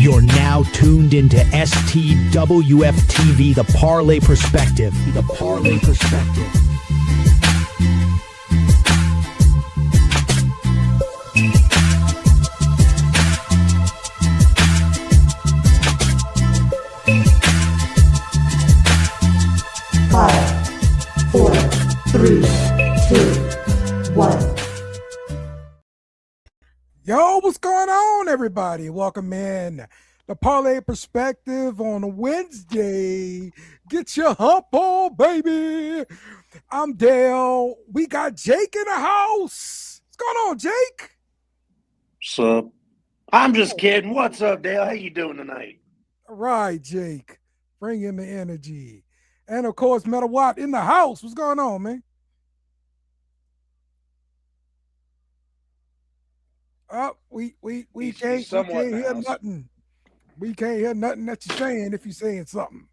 You're now tuned into STWF TV, the Parlay Perspective. The Parlay Perspective. Five, four, three, two, one. Yo, what's going on, everybody? Welcome in the Parlay Perspective on a Wednesday. Get your hump on, baby. I'm Dale. We got Jake in the house. What's going on, Jake? What's up? I'm just kidding. What's up, Dale? How you doing tonight? All right, Jake. Bring in the energy. And, of course, Metal Watt in the house. What's going on, man? We can't hear nothing. We can't hear nothing that you're saying if you're saying something.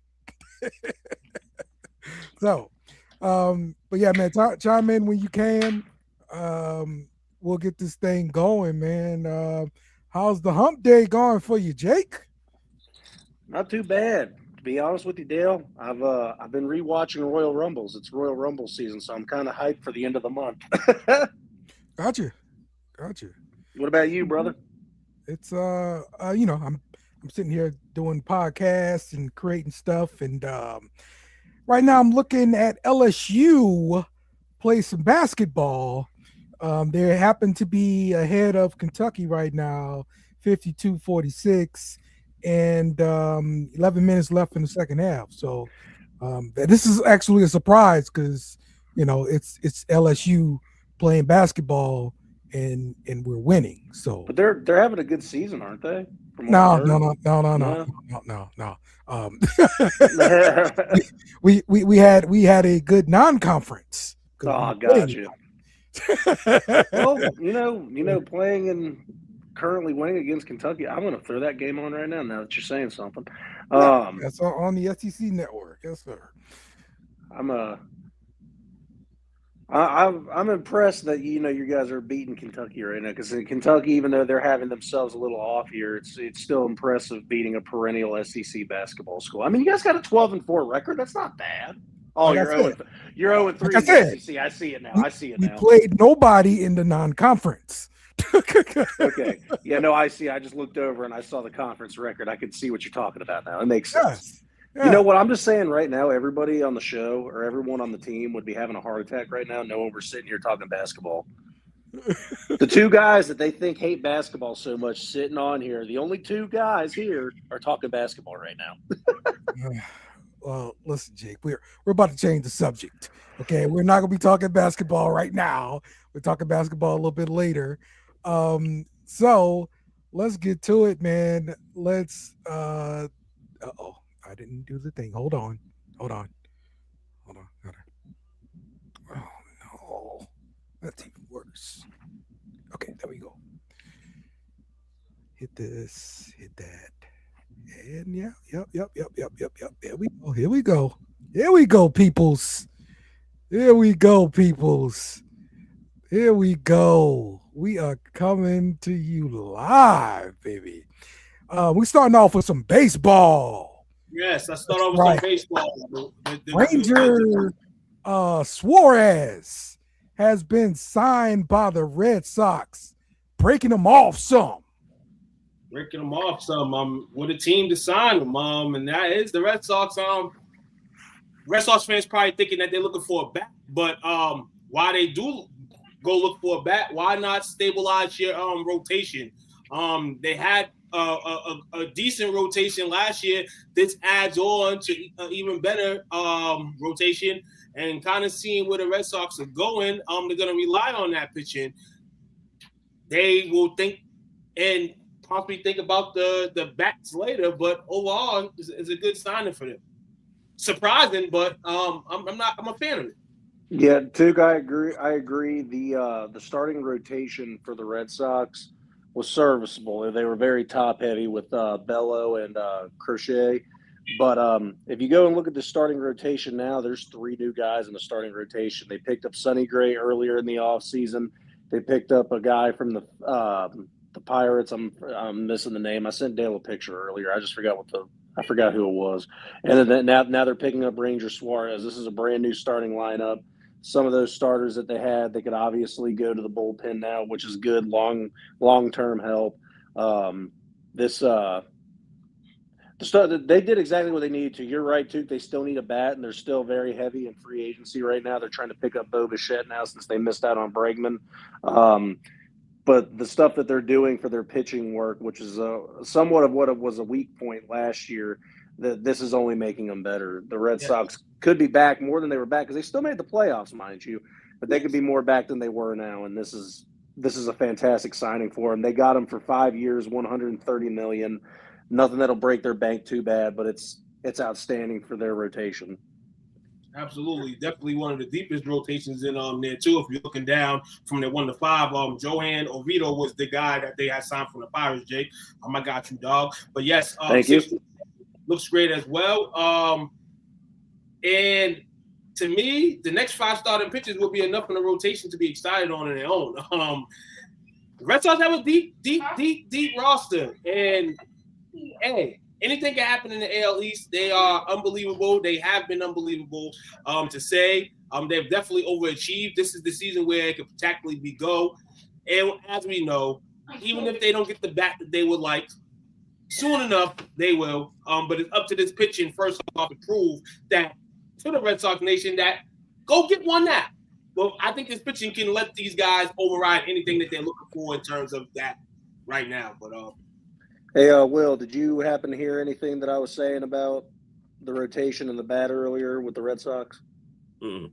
So, but yeah, man, chime in when you can. We'll get this thing going, man. How's the hump day going for you, Jake? Not too bad. To be honest with you, Dale, I've been rewatching Royal Rumbles. It's Royal Rumble season, so I'm kind of hyped for the end of the month. Gotcha. What about you, brother? It's I'm sitting here doing podcasts and creating stuff, and right now I'm looking at LSU play some basketball. They happen to be ahead of Kentucky right now, 52-46, and 11 minutes left in the second half. So this is actually a surprise because it's LSU playing basketball. And we're winning. So, but they're having a good season, aren't they? No. We had a good non-conference. Oh, gotcha. Well, playing and currently winning against Kentucky, I'm going to throw that game on right now. Now that you're saying something, that's on the SEC network. Yes, sir. I'm impressed that you guys are beating Kentucky right now, because in Kentucky, even though they're having themselves a little off here, it's still impressive beating a perennial SEC basketball school. I mean, you guys got a 12-4 record. That's not bad. Oh, like you're 0-3 in the SEC. I see it now. We played nobody in the non-conference. Okay. Yeah, no, I see. I just looked over and I saw the conference record. I could see what you're talking about now. It makes sense. Yes. Yeah. You know what? I'm just saying right now, everybody on the show or everyone on the team would be having a heart attack right now knowing we're sitting here talking basketball. The two guys that they think hate basketball so much sitting on here, the only two guys here are talking basketball right now. Well, listen, Jake, we're about to change the subject. Okay, we're not going to be talking basketball right now. We're talking basketball a little bit later. So let's get to it, man. Let's I didn't do the thing. Hold on. Oh no, that's even worse. Okay, there we go. Hit this, hit that, and yep. Here we go, peoples. We are coming to you live, baby. We're starting off with some baseball. Yes, let's start off with some baseball. Ranger Suarez has been signed by the Red Sox, breaking them off some. With a team to sign them, and that is the Red Sox. Red Sox fans probably thinking that they're looking for a bat, but why they do go look for a bat, why not stabilize your rotation? They had a decent rotation last year. This adds on to even better rotation, and kind of seeing where the Red Sox are going. They're going to rely on that pitching. They will think and possibly think about the bats later, but overall, it's a good signing for them. Surprising, but I'm a fan of it. Yeah, Tug, I agree. The starting rotation for the Red Sox was serviceable. They were very top heavy with Bello and Crochet. But if you go and look at the starting rotation now, there's 3 new guys in the starting rotation. They picked up Sonny Gray earlier in the offseason. They picked up a guy from the the Pirates. I'm missing the name. I sent Dale a picture earlier. I just forgot I forgot who it was. And then now they're picking up Ranger Suarez. This is a brand new starting lineup. Some of those starters that they had, they could obviously go to the bullpen now, which is good long-term help. They did exactly what they needed to. You're right, too. They still need a bat, and they're still very heavy in free agency right now. They're trying to pick up Bo Bichette now since they missed out on Bregman. But the stuff that they're doing for their pitching work, which is somewhat of what it was a weak point last year, this is only making them better. The Red Sox could be back more than they were back because they still made the playoffs, mind you, but they could be more back than they were now. And this is a fantastic signing for them. They got him for 5 years, $130 million. Nothing that'll break their bank too bad, but it's outstanding for their rotation. Absolutely, definitely one of the deepest rotations in there too. If you're looking down from the 1 to 5, Johan Oviedo was the guy that they had signed from the Pirates. Jake, I got you, dog. But yes, thank you. Looks great as well. And to me, the next 5 starting pitchers will be enough in the rotation to be excited on their own. The Red Sox have a deep roster, and hey. Anything can happen in the AL East. They are unbelievable. They have been unbelievable to say. They've definitely overachieved. This is the season where it could tactically be go. And as we know, even if they don't get the bat that they would like, soon enough they will. But it's up to this pitching first off to prove that to the Red Sox Nation that go get one now. Well, I think this pitching can let these guys override anything that they're looking for in terms of that right now. But Hey, Will, did you happen to hear anything that I was saying about the rotation and the bat earlier with the Red Sox? Mm-hmm.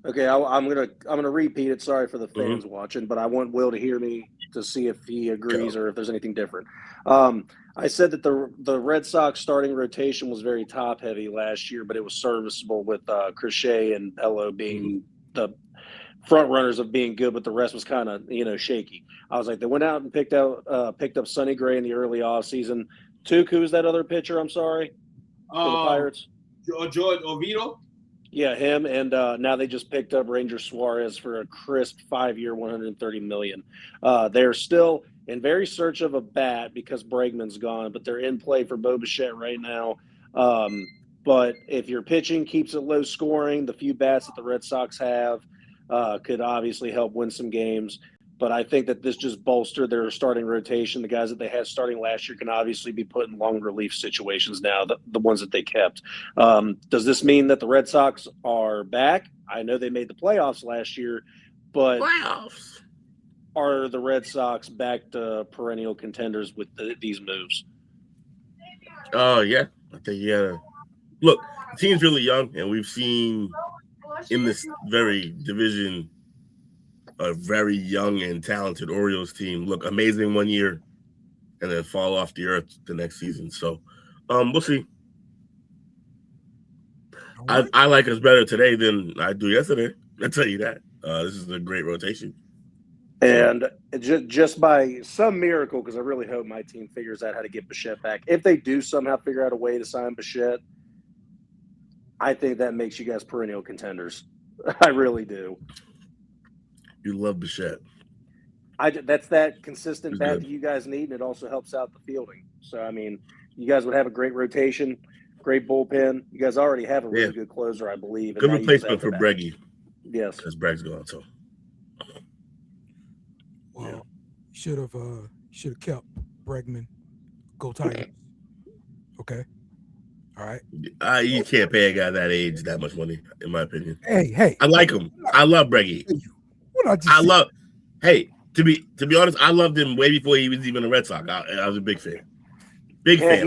Okay, I'm gonna repeat it. Sorry for the fans watching, but I want Will to hear me to see if he agrees or if there's anything different. I said that the Red Sox starting rotation was very top heavy last year, but it was serviceable with Crochet and Bello being the front runners of being good, but the rest was kind of shaky. I was like, they went out and picked up Sonny Gray in the early offseason. Tuke, who's that other pitcher? I'm sorry, for the Pirates. George Oviedo. Yeah, him, and now they just picked up Ranger Suarez for a crisp 5-year, $130 million. They're still in very search of a bat because Bregman's gone, but they're in play for Bo Bichette right now. But if your pitching keeps it low scoring, the few bats that the Red Sox have could obviously help win some games. But I think that this just bolstered their starting rotation. The guys that they had starting last year can obviously be put in long relief situations now, the ones that they kept. Does this mean that the Red Sox are back? I know they made the playoffs last year, but are the Red Sox back to perennial contenders with these moves? Oh, yeah. I think, yeah. Look, the team's really young, and we've seen in this very division a very young and talented Orioles team look amazing one year and then fall off the earth the next season. So we'll see. I like us better today than I do yesterday. I'll tell you that. This is a great rotation. And just by some miracle, because I really hope my team figures out how to get Bichette back. If they do somehow figure out a way to sign Bichette, I think that makes you guys perennial contenders. I really do. You love Bichette. That's that consistent bat that you guys need, and it also helps out the fielding. So, I mean, you guys would have a great rotation, great bullpen. You guys already have a really good closer, I believe. Good replacement for Breggy. Yes. Because Bregg's gone, so. Well, should have kept Bregman. Go Tigers. Okay. All right. You can't pay a guy that age that much money, in my opinion. Hey. I like him. I love Breggy. To be honest, I loved him way before he was even a Red Sox. I was a big fan.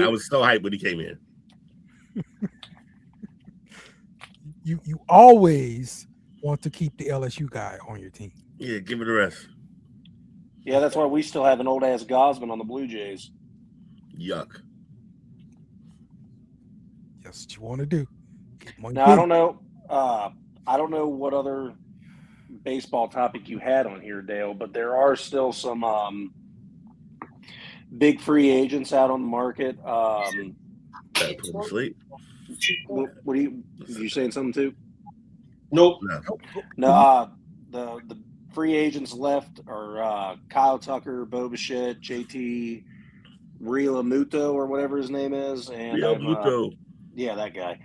I was so hyped when he came in. You always want to keep the LSU guy on your team. Yeah, give it a rest. Yeah, that's why we still have an old ass Gosman on the Blue Jays. Yuck. That's what you want to do. Now I don't know. I don't know what other baseball topic you had on here, Dale, but there are still some big free agents out on the market. Sleep. What are you saying something too? Nope. No. The free agents left are Kyle Tucker, Bobblehead, JT Realmuto or whatever his name is, and yeah, that guy.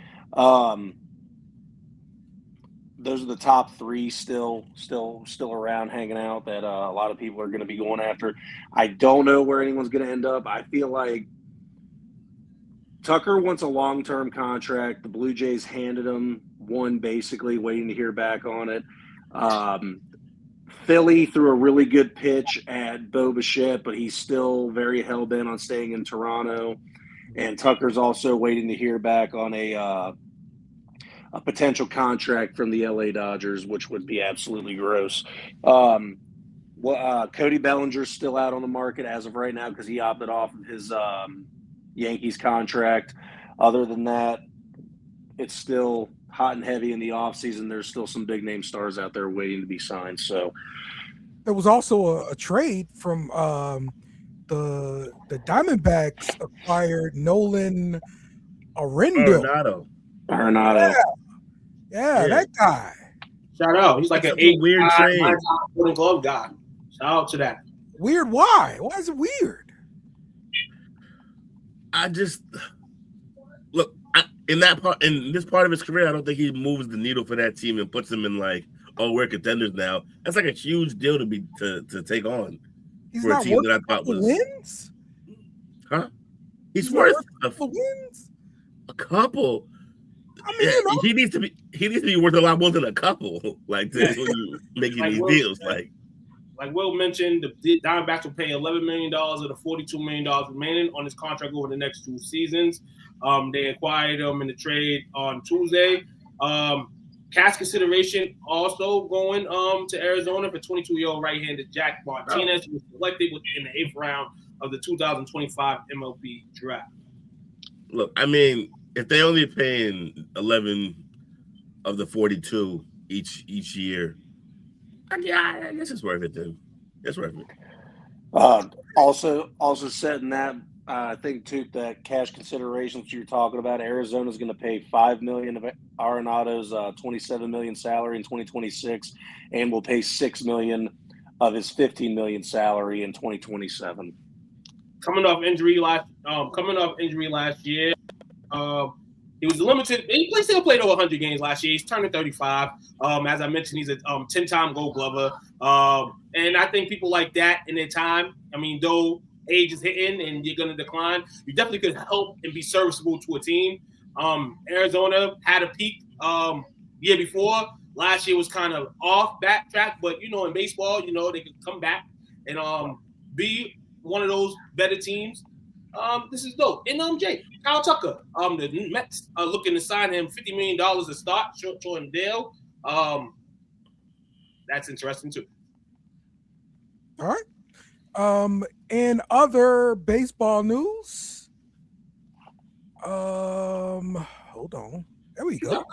Those are the top three still around, hanging out that a lot of people are going to be going after. I don't know where anyone's going to end up. I feel like Tucker wants a long-term contract. The Blue Jays handed him one, basically waiting to hear back on it. Philly threw a really good pitch at Bo Bichette, but he's still very hell-bent on staying in Toronto. And Tucker's also waiting to hear back on a potential contract from the LA Dodgers, which would be absolutely gross. Cody Bellinger's still out on the market as of right now because he opted off of his Yankees contract. Other than that, it's still hot and heavy in the offseason. There's still some big-name stars out there waiting to be signed. So there was also a trade from the Diamondbacks acquired Nolan Arenado. Yeah, that guy. Shout out. He's like an weird trade. Golden Glove guy. Shout out to that. Weird? Why? Why is it weird? I just look in this part of his career. I don't think he moves the needle for that team and puts them in like, oh, we're contenders now. That's like a huge deal to take on. He's for a team that I thought was wins. Huh? He's worth wins. A couple. I mean, he needs to be worth a lot more than a couple. Like when you making these deals, like Will mentioned, the Diamondbacks will pay $11 million of the $42 million remaining on his contract over the next 2 seasons. They acquired him in the trade on Tuesday. Cash consideration also going to Arizona for 22-year-old right-handed Jack Martinez, who was selected in the 8th round of the 2025 MLB draft. Look, I mean, if they only paying 11 of the 42 each year, I guess it's worth it, then. It's worth it. Also setting that, I think, too, that cash considerations you're talking about, Arizona's going to pay $5 million of Arenado's $27 million salary in 2026, and will pay $6 million of his $15 million salary in 2027. Coming off injury last year, he was limited. He still played over 100 games last year. He's turning 35. As I mentioned, he's a 10-time Gold Glover. And I think people like that in their time, I mean, though age is hitting and you're going to decline, you definitely could help and be serviceable to a team. Arizona had a peak year before. Last year was kind of off backtrack, but, in baseball, they could come back and be one of those better teams. This is dope. And Kyle Tucker, the Mets are looking to sign him $50 million to start, short-term deal. That's interesting too. All right. In other baseball news, hold on. There we go.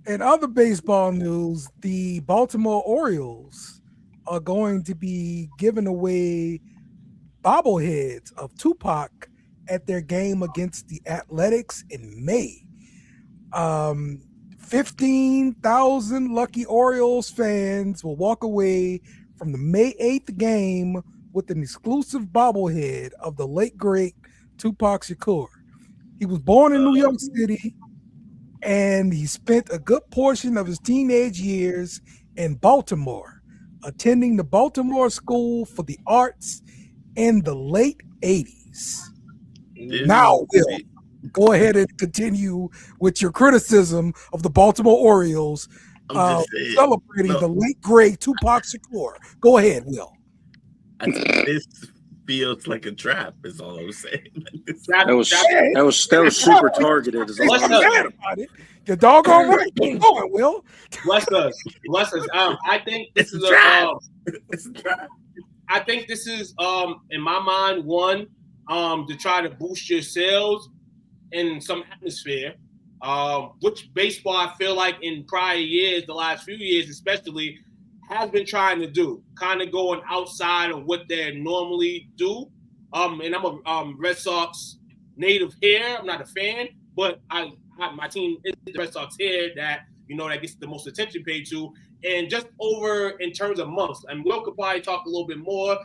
In other baseball news, the Baltimore Orioles are going to be giving away bobbleheads of Tupac at their game against the Athletics in May. 15,000 lucky Orioles fans will walk away from the May 8th game with an exclusive bobblehead of the late, great Tupac Shakur. He was born in New York City, and he spent a good portion of his teenage years in Baltimore, attending the Baltimore School for the Arts in the late 80s. Now, Will, go ahead and continue with your criticism of the Baltimore Orioles celebrating the late, great Tupac Shakur. Go ahead, Will. I think this feels like a trap, is all I'm saying. That was super targeted. Your doggone right. Keep going, Will. Bless us. I think this is it's a trap. I think this is, in my mind, one, to try to boost your sales in some atmosphere, which baseball, I feel like in prior years, the last few years especially, has been trying to do, kind of going outside of what they normally do. And I'm a Red Sox native here. I'm not a fan, but my team is the Red Sox here that, that gets the most attention paid to. and just over in terms of months. And Will could probably talk a little bit more.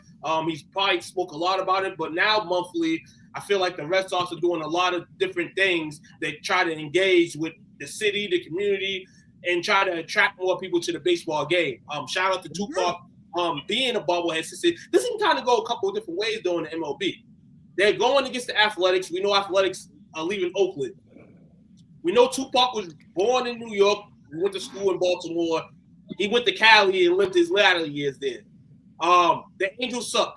He's probably spoke a lot about it, but now monthly, I feel like the Red Sox are doing a lot of different things that try to engage with the city, the community, and try to attract more people to the baseball game. Shout out to Tupac being a bobblehead system. This can kind of go a couple of different ways during the MLB. They're going against the Athletics. We know Athletics are leaving Oakland. We know Tupac was born in New York. He went to school in Baltimore. He went to Cali and lived his latter years there. The Angels suck.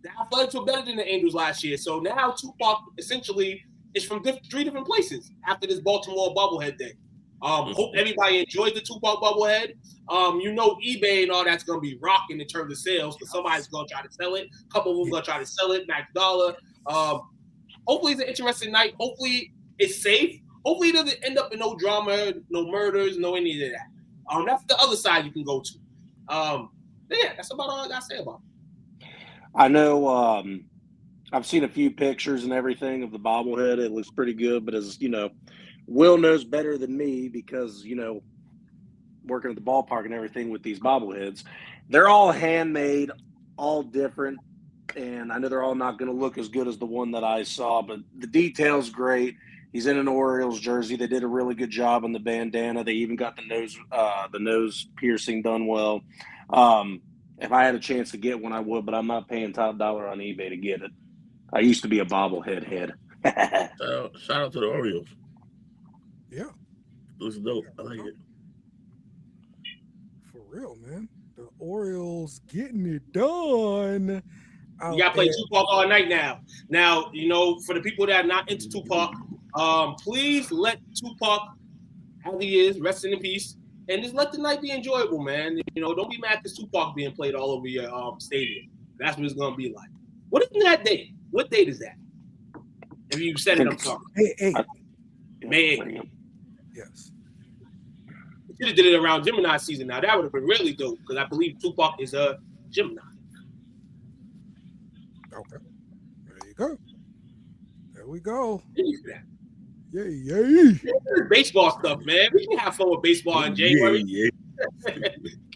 The Athletics were better than the Angels last year. So now Tupac essentially is from 3 different places after this Baltimore bobblehead thing. Hope everybody enjoyed the Tupac bobblehead. eBay and all that's going to be rocking in terms of sales because somebody's going to try to sell it. A couple of them going to try to sell it, max dollar. Hopefully it's an interesting night. Hopefully it's safe. Hopefully it doesn't end up in no drama, no murders, no any of that. That's the other side you can go to. Yeah, that's about all I got to say about it. I know I've seen a few pictures and everything of the bobblehead. It looks pretty good, but as you know, Will knows better than me because, working at the ballpark and everything with these bobbleheads, they're all handmade, all different, and I know they're all not going to look as good as the one that I saw, but the detail's great. He's in an Orioles jersey. They did a really good job on the bandana. They even got the nose piercing done well. If I had a chance to get one, I would, but I'm not paying top dollar on eBay to get it. I used to be a bobblehead head. Shout out to the Orioles. Yeah. Looks dope. I like it. For real, man. The Orioles getting it done. You got to play Tupac all night now. Now, for the people that are not into Tupac, please let Tupac, how he is, rest in peace, and just let the night be enjoyable, man. Don't be mad because Tupac being played all over your stadium. That's what it's going to be like. What is that date? What date is that? If you set it up, sorry. May 8th. Yes. You should have did it around Gemini season. Now that would have been really dope because I believe Tupac is a Gemini. Okay. There you go. There we go. Yeah. Yay. Baseball stuff, man. We can have fun with baseball in January. Yeah.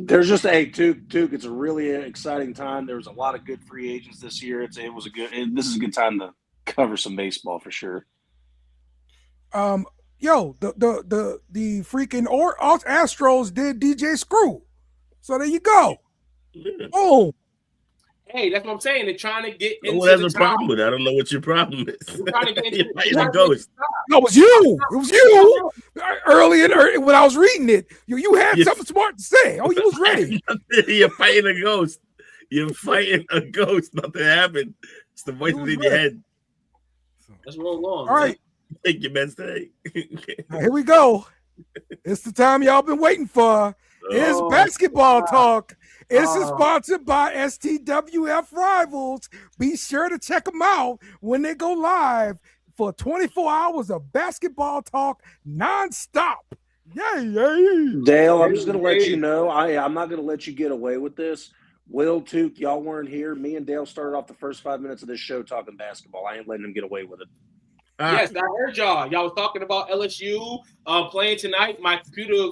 There's just Duke. It's a really exciting time. There was a lot of good free agents this year. This is a good time to cover some baseball for sure. The freaking Astros did DJ Screw. So there you go. Yeah. Oh. Hey, that's what I'm saying. They're trying to get into Who has a problem with it? I don't know what your problem is. You're trying to get into the ghost. No, it was you. It was you. Early when I was reading it, you had something smart to say. Oh, you was ready. You're fighting a ghost. You're fighting a ghost. Nothing happened. It's the voices in your head. Let's roll along. All right. Thank you, man. Stay. Here we go. It's the time y'all been waiting for. It's basketball talk. This is sponsored by STWF Rivals. Be sure to check them out when they go live for 24 hours of basketball talk nonstop. Yay. Dale, I'm just going to let you know, I'm not going to let you get away with this. Will, Took, y'all weren't here. Me and Dale started off the first 5 minutes of this show talking basketball. I ain't letting him get away with it. Yes, I heard y'all. Y'all was talking about LSU playing tonight. My computer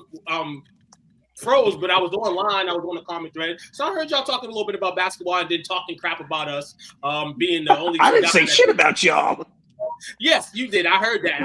froze, but I was online. I was on the comment thread. So I heard y'all talking a little bit about basketball and then talking crap about us being the only. I didn't say shit about y'all. Yes, you did. I heard that.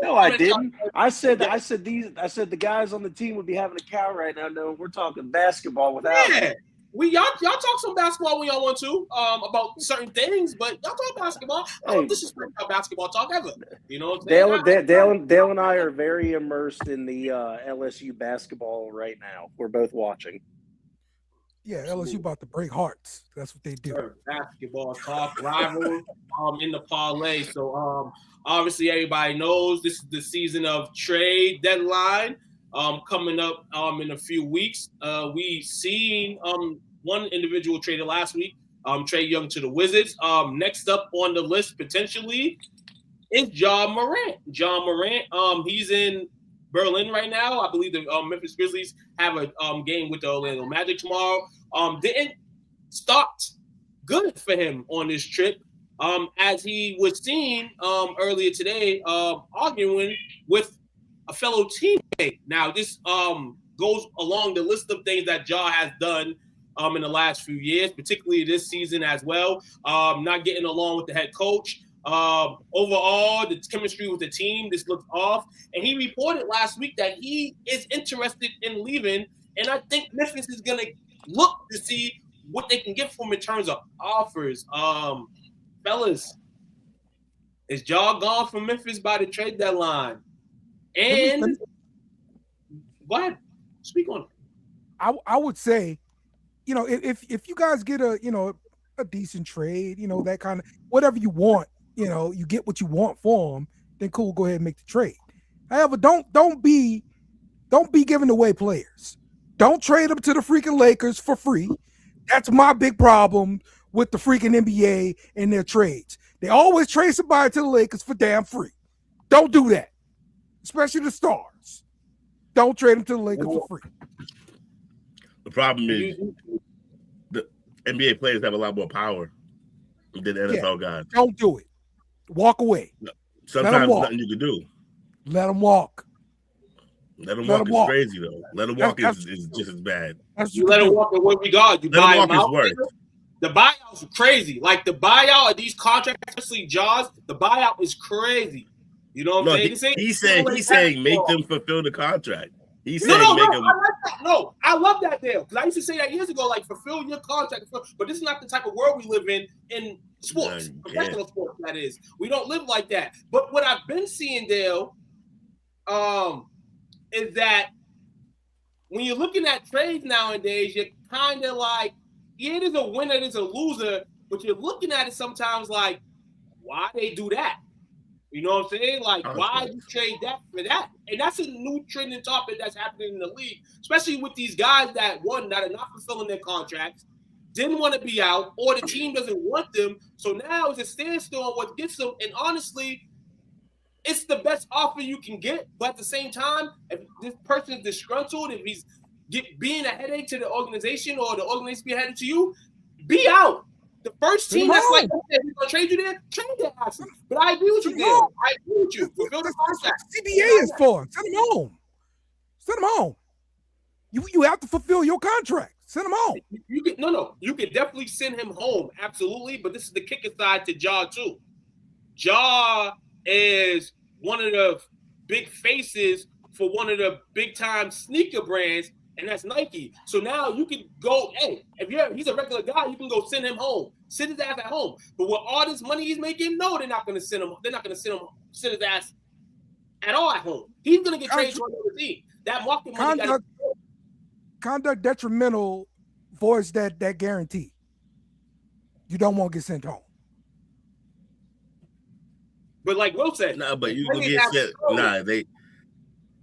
No, I didn't. I said the guys on the team would be having a cow right now. No, we're talking basketball without. Yeah. Y'all talk some basketball when y'all want to about certain things, but y'all talk basketball. I don't disrespect our basketball talk ever. You know what I'm saying? Dale and I are very immersed in the LSU basketball right now. We're both watching. Yeah, LSU about to break hearts. That's what they do. Basketball talk, rival in the parlay. So obviously everybody knows this is the season of trade deadline. Coming up in a few weeks. We seen one individual traded last week, Trae Young to the Wizards. Next up on the list potentially is John Morant. John Morant, he's in Berlin right now. I believe the Memphis Grizzlies have a game with the Orlando Magic tomorrow. Didn't start good for him on this trip, as he was seen earlier today arguing with a fellow teammate. Now, this goes along the list of things that Ja has done in the last few years, particularly this season as well. Not getting along with the head coach. Overall, the chemistry with the team, this looks off. And he reported last week that he is interested in leaving. And I think Memphis is going to look to see what they can get from him in terms of offers. Fellas, is Ja gone from Memphis by the trade deadline? And go ahead, speak on it. I would say, if you guys get a decent trade, that kind of whatever you want, you get what you want for them, then cool, go ahead and make the trade. However, don't be giving away players. Don't trade them to the freaking Lakers for free. That's my big problem with the freaking NBA and their trades. They always trade somebody to the Lakers for damn free. Don't do that, especially the stars. Don't trade them to the Lakers for free. The problem is the NBA players have a lot more power than the NFL guys. Don't do it. Walk away. Sometimes nothing you can do. Let them walk. Let them walk is crazy, though. Let them walk is just as bad. You let them walk in what regard? You buy them out. The buyouts are crazy. Like the buyout of these contracts, especially Jaws, the buyout is crazy. You know what I'm saying? He's saying make them fulfill the contract. He's saying make them. I like that. No, I love that deal because I used to say that years ago. Like fulfill your contract, but this is not the type of world we live in sports, professional sports. That is, we don't live like that. But what I've been seeing, Dale, is that when you're looking at trades nowadays, you're kind of like, yeah, there's a winner, there's a loser, but you're looking at it sometimes like, why they do that? You know what I'm saying? Like, why you trade that for that? And that's a new trending topic that's happening in the league, especially with these guys that are not fulfilling their contracts, didn't want to be out, or the team doesn't want them. So now it's a standstill on what gets them. And honestly, it's the best offer you can get. But at the same time, if this person is disgruntled, if he's being a headache to the organization or the organization being a headache to you, be out. The first team that's like, okay, we're going to trade you there, trade that asset. But I agree with you there. I agree with you. Fulfill the contract. CBA is for. Send them home. Send them home. You have to fulfill your contract. Send him home. You can definitely send him home. Absolutely. But this is the kicker side to Ja, too. Ja is one of the big faces for one of the big-time sneaker brands, and that's Nike. So now you can go, hey, he's a regular guy, you can go send him home. Sit his ass at home. But with all this money he's making, no, they're not going to send him. They're not going to sit his ass at all at home. He's going to get traded to another team. That market money conduct detrimental voids that guarantee. You don't want to get sent home. But like Will said, but you can get sent.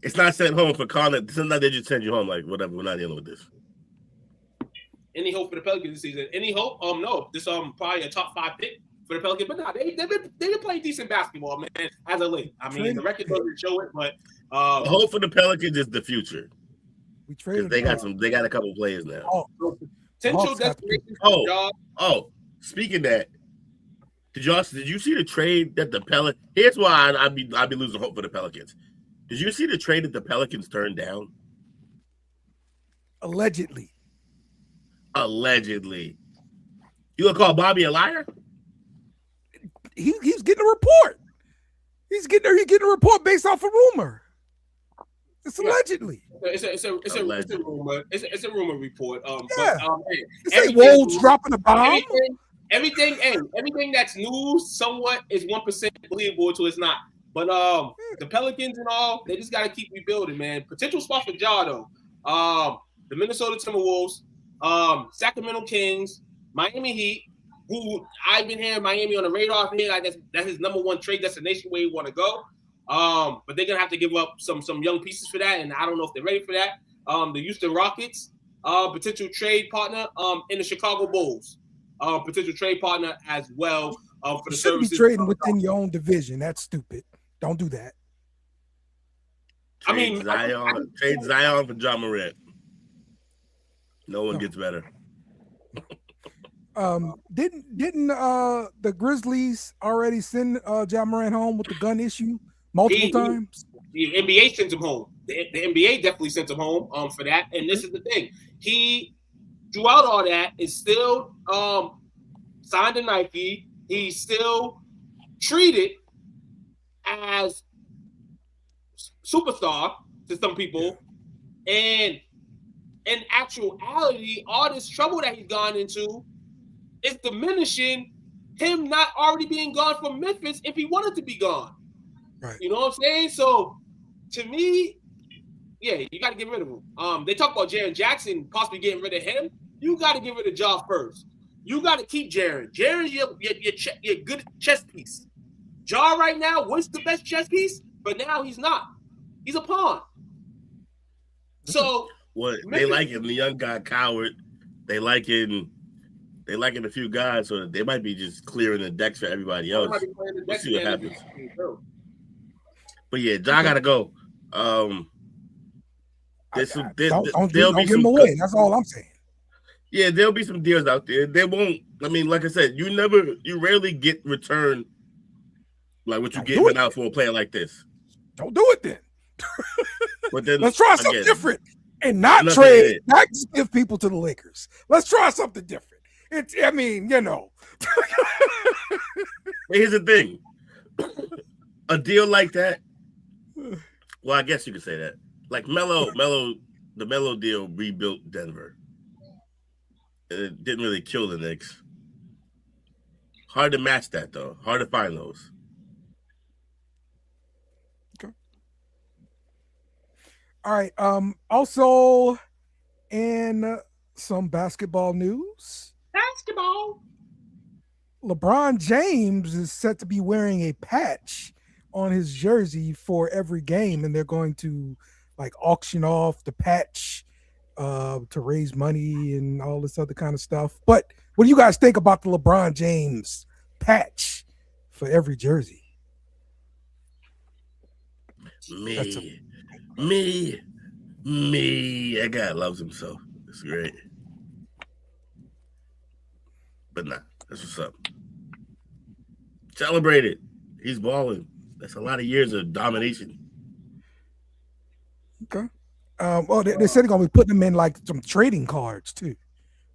It's not sent home for conduct. It's not they just send you home. Like whatever, we're not dealing with this. Any hope for the Pelicans this season? Any hope? No. This probably a top 5 pick for the Pelicans, but they've been playing decent basketball, man. As of late, I mean, the record doesn't show it, but the hope for the Pelicans is the future. We traded. They got a couple players now. Potential desperation. Speaking of that, did you see the trade that the Pelicans? Here's why I'd be losing hope for the Pelicans. Did you see the trade that the Pelicans turned down? Allegedly. You gonna call Bobby a liar? He's getting a report. He's getting a report based off a rumor. It's allegedly. It's a rumor. It's a rumor report. Yeah. But, hey, Woj dropping a bomb. Everything that's news somewhat is 1% believable until it's not. But the Pelicans and all, they just got to keep rebuilding, man. Potential spot for Ja, though. The Minnesota Timberwolves, Sacramento Kings, Miami Heat, who I've been hearing Miami on the radar here. I guess that's his number one trade destination where you want to go. But they're going to have to give up some young pieces for that, and I don't know if they're ready for that. The Houston Rockets, potential trade partner, and the Chicago Bulls, potential trade partner as well for the services. You shouldn't be trading within your own division. That's stupid. Don't do that. Trade Zion for John Morant. No one gets better. Didn't the Grizzlies already send John Morant home with the gun issue multiple times? The NBA sends him home. The NBA definitely sent him home for that. And this is the thing. He, throughout all that, is still signed to Nike. He's still treated as superstar to some people. And in actuality, all this trouble that he's gone into is diminishing him not already being gone from Memphis if he wanted to be gone. Right. You know what I'm saying? So, to me, yeah, you got to get rid of him. They talk about Jaren Jackson possibly getting rid of him. You got to get rid of Ja first. You got to keep Jaren. Jaren's your good chess piece. Ja right now was the best chess piece, but now he's not. He's a pawn. So they like him, the young guy Coward. They like him a few guys, so they might be just clearing the decks for everybody else. We'll see what happens. But yeah, Ja gotta go. Don't give him away. That's all I'm saying. Yeah, there'll be some deals out there. They won't. I mean, like I said, you rarely get return like what you get out for a player like this. Don't do it then. But then let's try something different and not trade, not just give people to the Lakers. Let's try something different. Here's the thing. A deal like that. Well, I guess you could say that. Like the Melo deal rebuilt Denver. And it didn't really kill the Knicks. Hard to match that, though. Hard to find those. Okay. All right. Also, in some basketball news. LeBron James is set to be wearing a patch on his jersey for every game, and they're going to auction off the patch to raise money and all this other kind of stuff. But what do you guys think about the LeBron James patch for every jersey? Me. That guy loves himself. It's great. But nah, that's what's up. Celebrate it. He's balling. That's a lot of years of domination. Okay. They said they're gonna be putting them in some trading cards too.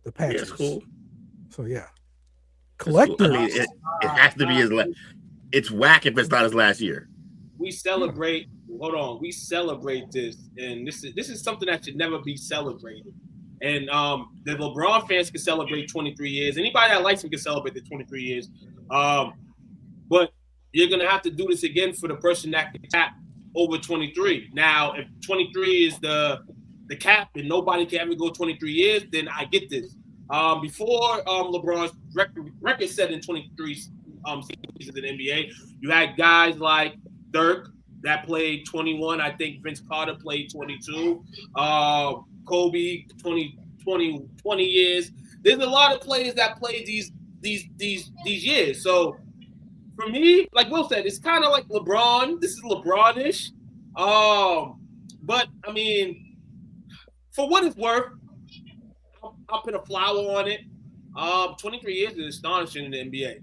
The patches. Yeah, that's cool. So yeah, collectors. Cool. I mean, it has to be his last. It's whack if it's not his last year. We celebrate. Hold on, we celebrate this, and this is something that should never be celebrated. And the LeBron fans can celebrate 23 years. Anybody that likes him can celebrate the 23 years. But you're gonna have to do this again for the person that can tap over 23. Now, if 23 is the cap and nobody can ever go 23 years, then I get this. Before LeBron's record set in 23 seasons in the NBA, you had guys like Dirk that played 21. I think Vince Carter played 22. Kobe 20 years. There's a lot of players that play these years. So for me, like Will said, it's kind of like LeBron. This is LeBron-ish. But I mean, for what it's worth, I'll put a flower on it. 23 years is astonishing in the NBA.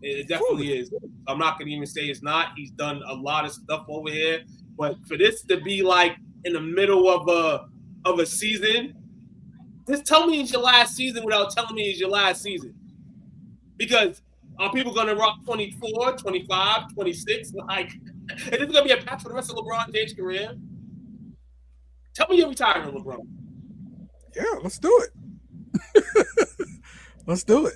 It definitely is. I'm not gonna even say it's not. He's done a lot of stuff over here, but for this to be in the middle of a season, just tell me it's your last season without telling me it's your last season. Because are people going to rock 24, 25, 26? Is this going to be a patch for the rest of LeBron James' career? Tell me you're retiring, LeBron. Yeah, let's do it. Let's do it.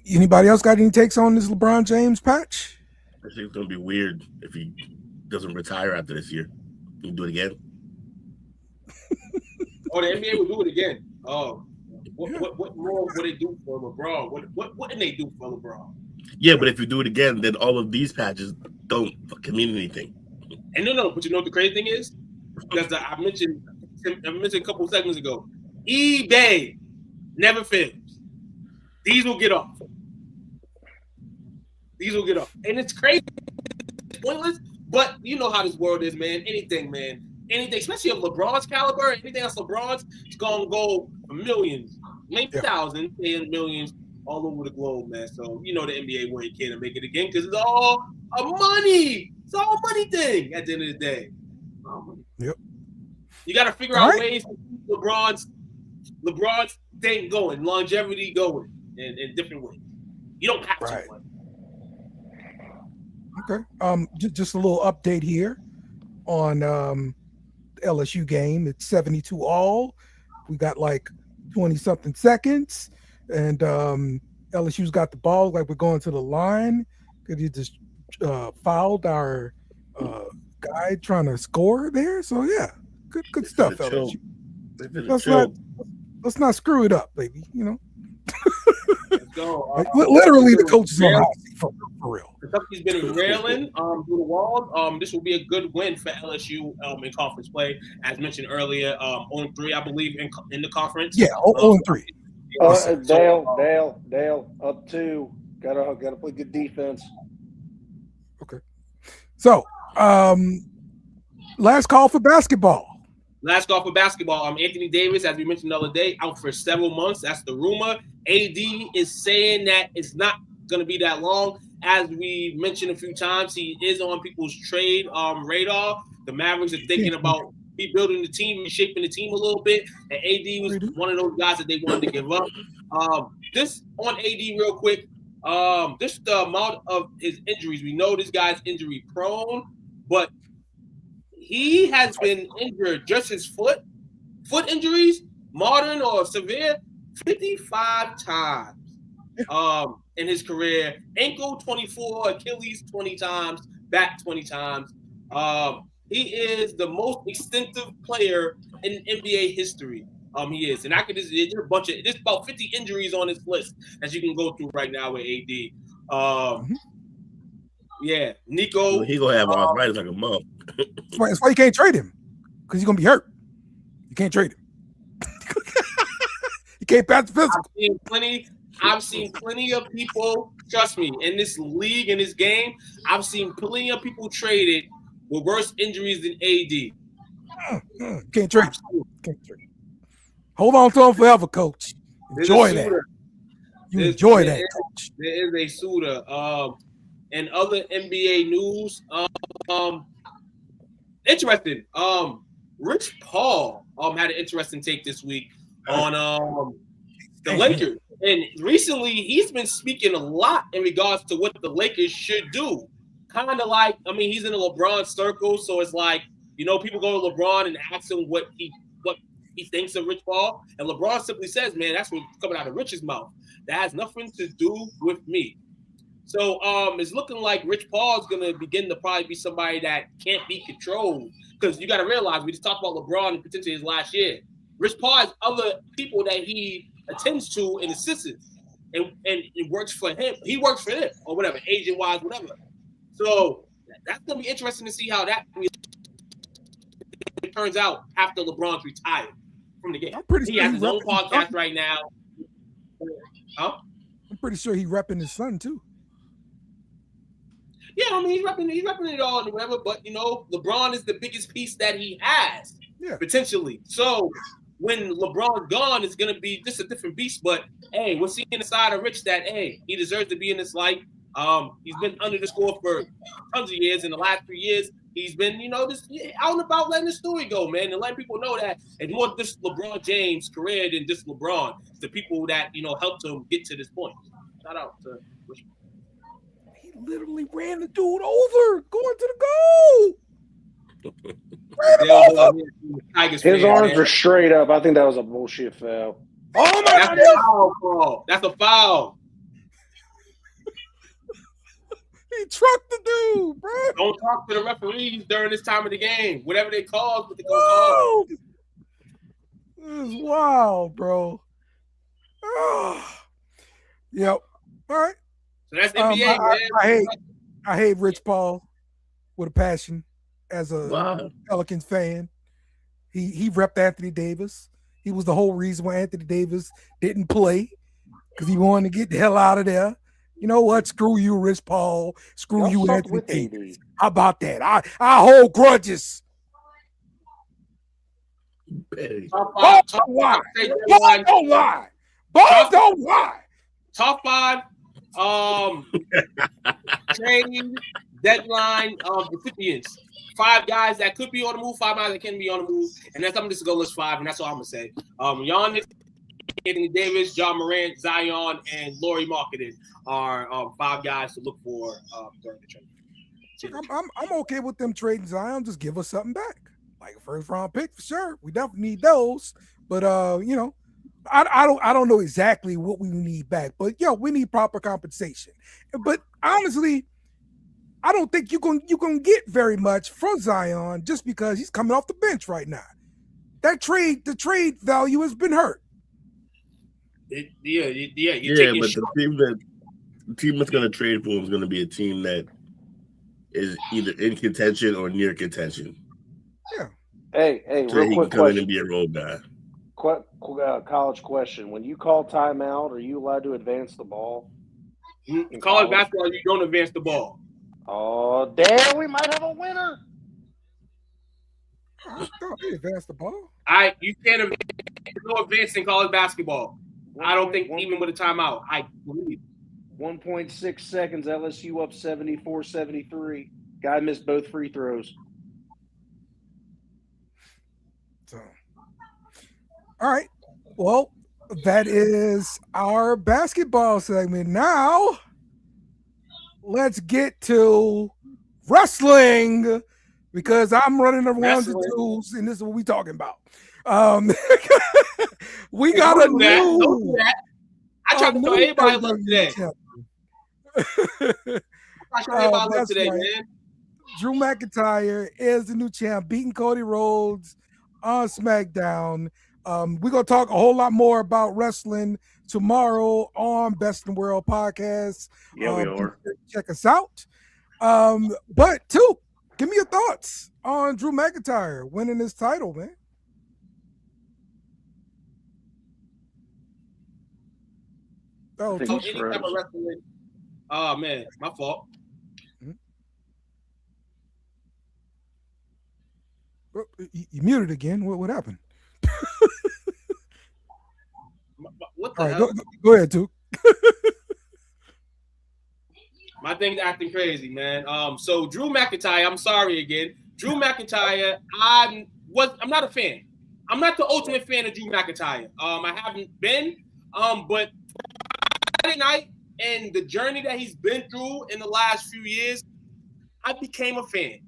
Anybody else got any takes on this LeBron James patch? I think it's going to be weird if he doesn't retire after this year. You do it again? The NBA will do it again. What more would they do for LeBron? What can they do for LeBron? Yeah, but if you do it again, then all of these patches don't fucking mean anything. And no, but you know what the crazy thing is? Because I mentioned a couple of seconds ago, eBay never fails. These will get off. And it's crazy. It's pointless, but you know how this world is, man. Anything, especially of LeBron's caliber, anything else LeBron's, it's going to go for millions, maybe thousands, and millions all over the globe, man. So the NBA won't care to make it again because it's all a money. It's all a money thing at the end of the day. Yep. You got to figure All out right. ways to keep LeBron's thing going, longevity going in different ways. You don't have Right. to. Okay. Just a little update here on the LSU game. It's 72 all. We got like 20 something seconds, and LSU's got the ball. Like we're going to the line because he just fouled our guy trying to score there. So yeah, good stuff, LSU. Let's not screw it up, baby. Let's go. Literally, the coach is on the hot seat for real. Kentucky's been railing through the walls. This will be a good win for LSU in conference play, as mentioned earlier. 0-3, I believe, in the conference. Yeah, 0-3. Dale, up 2. Gotta play good defense. Okay. So, last call for basketball. Anthony Davis, as we mentioned the other day, out for several months. That's the rumor. AD is saying that it's not going to be that long. As we mentioned a few times, he is on people's trade radar. The Mavericks are thinking about rebuilding the team, reshaping the team a little bit. And AD was one of those guys that they wanted to give up. This on AD real quick. This the amount of his injuries. We know this guy's injury prone, but he has been injured, just his foot injuries, modern or severe, 55 times in his career. Ankle 24, Achilles 20 times, back 20 times. He is the most extensive player in NBA history. He is, and I could just there's about 50 injuries on his list as you can go through right now with AD. Yeah, Nico. He gonna have arthritis like a month. That's why you can't trade him, because he's gonna be hurt. You can't trade him. You can't pass the physical. I've seen plenty of people. Trust me, in this league, in this game, I've seen plenty of people traded with worse injuries than AD. Can't trade him. Can't trade him. Hold on to him forever, coach. Enjoy that. You enjoy that, coach. There is a suitor. And other NBA news, interesting. Rich Paul had an interesting take this week on the Lakers. And recently, he's been speaking a lot in regards to what the Lakers should do. Kind of like, he's in the LeBron circle, so it's like, people go to LeBron and ask him what he thinks of Rich Paul, and LeBron simply says, "Man, that's what's coming out of Rich's mouth. That has nothing to do with me." So it's looking like Rich Paul is going to begin to probably be somebody that can't be controlled, because you got to realize we just talked about LeBron and potentially his last year. Rich Paul has other people that he attends to and assists, and it works for him. He works for them or whatever, agent wise, whatever. So that's going to be interesting to see how that turns out after LeBron's retired from the game. He has his own podcast right now. Huh? I'm pretty sure he's repping his son too. Yeah, he's repping it all and whatever, but LeBron is the biggest piece that he has, potentially. So when LeBron's gone, it's gonna be just a different beast. But hey, we're seeing the side of Rich that he deserves to be in this light. He's been under the score for tons of years. In the last 3 years, he's been, just out and about letting the story go, man, and letting people know that it's more just LeBron James' career than just LeBron. It's the people that helped him get to this point. Shout out to Rich. He literally ran the dude over, going to the goal. His arms are straight up. I think that was a bullshit foul. Oh my God! That's a foul. He trucked the dude, bro. Don't talk to the referees during this time of the game. Whatever they call, what they call. This is wild, bro. Yep. All right. So that's NBA, man. I hate Rich Paul with a passion as a Pelicans fan. He repped Anthony Davis. He was the whole reason why Anthony Davis didn't play, because he wanted to get the hell out of there. You know what? Screw you, Rich Paul. Screw you, Anthony Davis. How about that? I hold grudges. Balls don't lie. Balls don't lie. Balls don't lie. top 5 trade deadline recipients. 5 guys that could be on the move, 5 guys that can be on the move, and that's I'm just gonna list 5, and that's all I'm gonna say. Giannis, Anthony Davis, John Morant, Zion, and Lauri Markkanen are 5 guys to look for during the trade. I'm okay with them trading Zion. Just give us something back, like a first round pick for sure. We definitely need those, but you know, I don't know exactly what we need back, but yeah, we need proper compensation. But honestly, I don't think you're gonna get very much from Zion just because he's coming off the bench right now. The trade value has been hurt. But the team that's going to trade for him is going to be a team that is either in contention or near contention. Yeah. Hey, so real he quick can come in question. and be a role guy. College question: when you call timeout, are you allowed to advance the ball? In college basketball, you don't advance the ball. Oh, damn! We might have a winner. I thought he advanced the ball. You can't advance in college basketball. I don't think even with a timeout. I believe 1.6 seconds. LSU up 74-73. Guy missed both free throws. So, all right. Well, that is our basketball segment. Now, let's get to wrestling because I'm running the ones and twos, and this is what we're talking about. We got a new. I tried to tell everybody look today. That's right. Man. Drew McIntyre is the new champ, beating Cody Rhodes on SmackDown. We're going to talk a whole lot more about wrestling tomorrow on Best in the World podcast. Yeah, we are. Check us out. But, too, give me your thoughts on Drew McIntyre winning this title, man. Oh, man, my fault. You muted again. What happened? What the hell? All right, go ahead, Duke. My thing's acting crazy, man. So Drew McIntyre, I'm sorry again. Drew McIntyre, I'm not a fan. I'm not the ultimate fan of Drew McIntyre. I haven't been. But Friday night and the journey that he's been through in the last few years, I became a fan.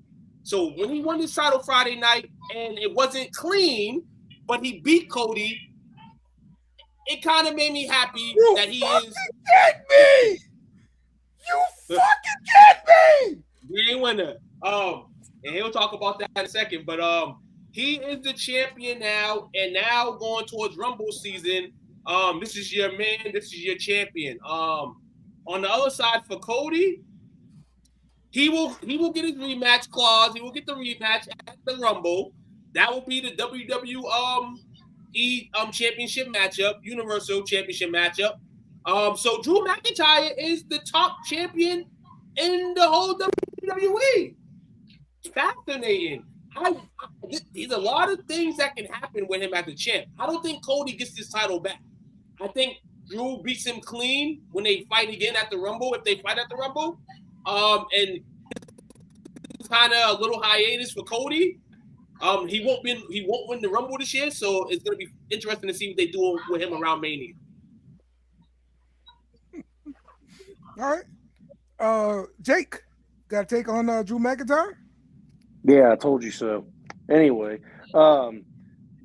So when he won his title Friday night and it wasn't clean, but he beat Cody, it kind of made me happy that he is. Get me! You fucking get me! He ain't winner. And he'll talk about that in a second. But he is the champion now, and now going towards Rumble season. This is your man. This is your champion. On the other side for Cody, he will get his rematch clause. He will get the rematch at the Rumble. That will be the WWE championship matchup, Universal Championship matchup. So Drew McIntyre is the top champion in the whole WWE. Fascinating. There's a lot of things that can happen with him as a champ. I don't think Cody gets this title back. I think Drew beats him clean when they fight again at the Rumble, if they fight at the Rumble. And it's kind of a little hiatus for Cody. He won't win the Rumble this year, so it's going to be interesting to see what they do with him around Mania. All right. Jake, got a take on Drew McIntyre? Yeah, I told you so. Anyway, I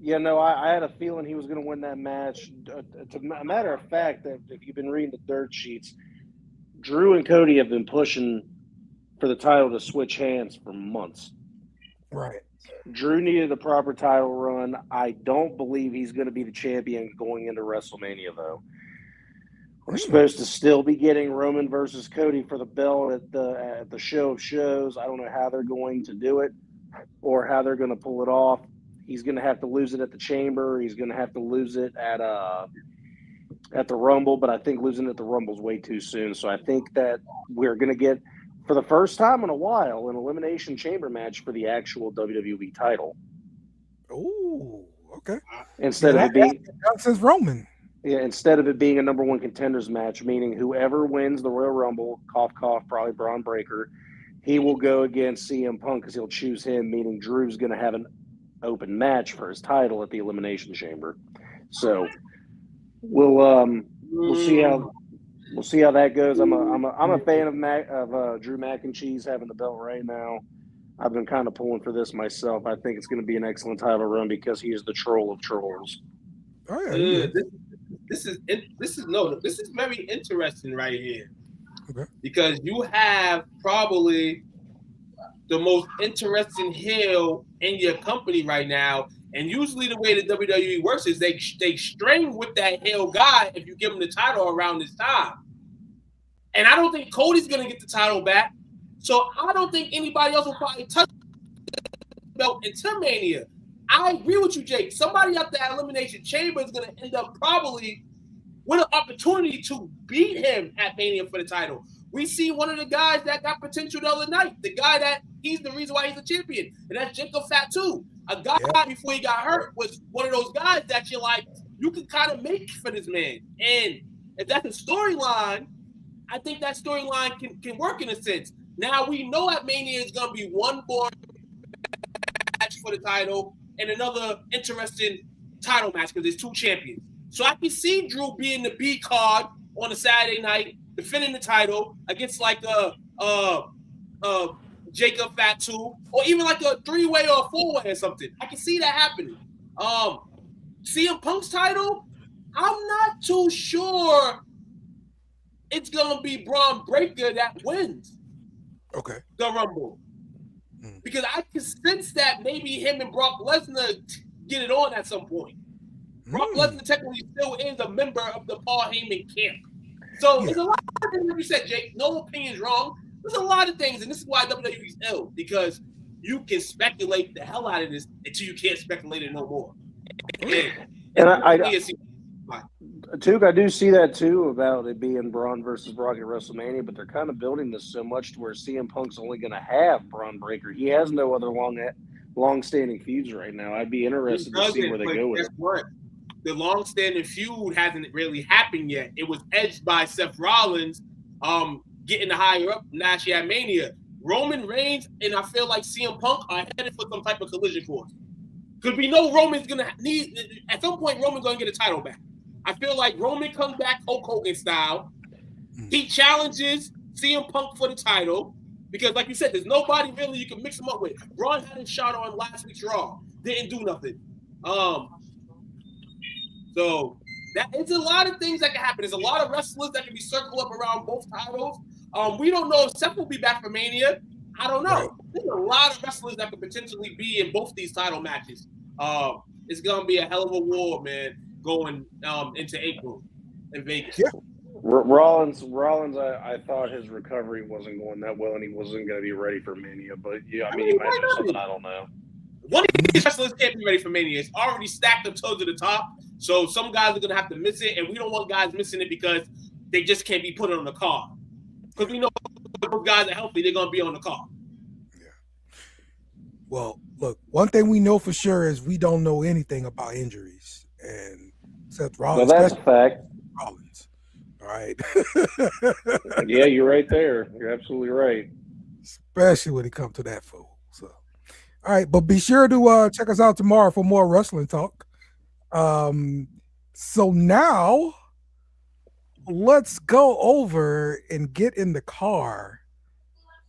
had a feeling he was going to win that match. To a matter of fact, that if you've been reading the dirt sheets, Drew and Cody have been pushing for the title to switch hands for months. Right. Drew needed a proper title run. I don't believe he's going to be the champion going into WrestleMania, though. We're supposed to still be getting Roman versus Cody for the belt at the show of shows. I don't know how they're going to do it or how they're going to pull it off. He's going to have to lose it at the Chamber. He's going to have to lose it at the Rumble, but I think losing at the Rumble is way too soon. So I think that we're going to get, for the first time in a while, an Elimination Chamber match for the actual WWE title. Oh, okay. Instead of it being since Roman. Yeah, instead of it being a number one contenders match, meaning whoever wins the Royal Rumble, cough, cough, probably Braun Breaker, he will go against CM Punk because he'll choose him, meaning Drew's going to have an open match for his title at the Elimination Chamber. So we'll see how that goes. I'm a fan of Drew McIntyre having the belt right now. I've been kind of pulling for this myself. I think it's going to be an excellent title run because he is the troll of trolls. Oh yeah. This is very interesting right here. Okay. Because you have probably the most interesting heel in your company right now. And usually the way the WWE works is they string with that heel guy if you give him the title around this time. And I don't think Cody's going to get the title back. So I don't think anybody else will probably touch the belt until Mania. I agree with you, Jake. Somebody out there Elimination Chamber is going to end up probably with an opportunity to beat him at Mania for the title. We see one of the guys that got potential the other night. The guy that he's the reason why he's a champion. And that's Jacob Fatu. A guy before he got hurt was one of those guys that you're like, you can kind of make for this man. And if that's a storyline, I think that storyline can work in a sense. Now we know at Mania is going to be one more match for the title and another interesting title match because there's two champions. So I can see Drew being the B card on a Saturday night, defending the title against like Jacob Fatu, or even like a 3-way or a 4-way or something. I can see that happening. CM Punk's title, I'm not too sure it's gonna be Braun Breaker that wins. Okay. The Rumble. Because I can sense that maybe him and Brock Lesnar get it on at some point. Brock Lesnar technically still is a member of the Paul Heyman camp. So there's a lot of things that you said, Jake. No opinion's wrong. There's a lot of things, and this is why WWE's ill, because you can speculate the hell out of this until you can't speculate it no more. And I do see that too about it being Braun versus Brock at WrestleMania, but they're kind of building this so much to where CM Punk's only going to have Braun Breaker. He has no other long-standing feuds right now. I'd be interested to see where they go with it. What? The long-standing feud hasn't really happened yet. It was edged by Seth Rollins getting the higher up last year at Mania. Roman Reigns and I feel like CM Punk are headed for some type of collision course. Because we know Roman's going to need – at some point, Roman's going to get a title back. I feel like Roman comes back Hulk Hogan style. He challenges CM Punk for the title because, like you said, there's nobody really you can mix him up with. Braun had a shot on last week's Raw. Didn't do nothing. So that it's a lot of things that can happen. There's a lot of wrestlers that can be circled up around both titles. We don't know if Seth will be back for Mania. I don't know. Right. There's a lot of wrestlers that could potentially be in both these title matches. It's gonna be a hell of a war, man, going into April in Vegas. Yeah. Rollins, I thought his recovery wasn't going that well, and he wasn't going to be ready for Mania. But yeah, I mean, he might do something I don't know. One of these wrestlers can't be ready for Mania. It's already stacked up toes to the top, so some guys are going to have to miss it, and we don't want guys missing it because they just can't be put on the card. Because we know if those guys are healthy, they're going to be on the card. Yeah. Well, look, one thing we know for sure is we don't know anything about injuries, and Seth Rollins. Well, that's a fact. Rollins. All right. Yeah, you're right there. You're absolutely right. Especially when it comes to that fool. So, all right, but be sure to check us out tomorrow for more wrestling talk. So now let's go over and get in the car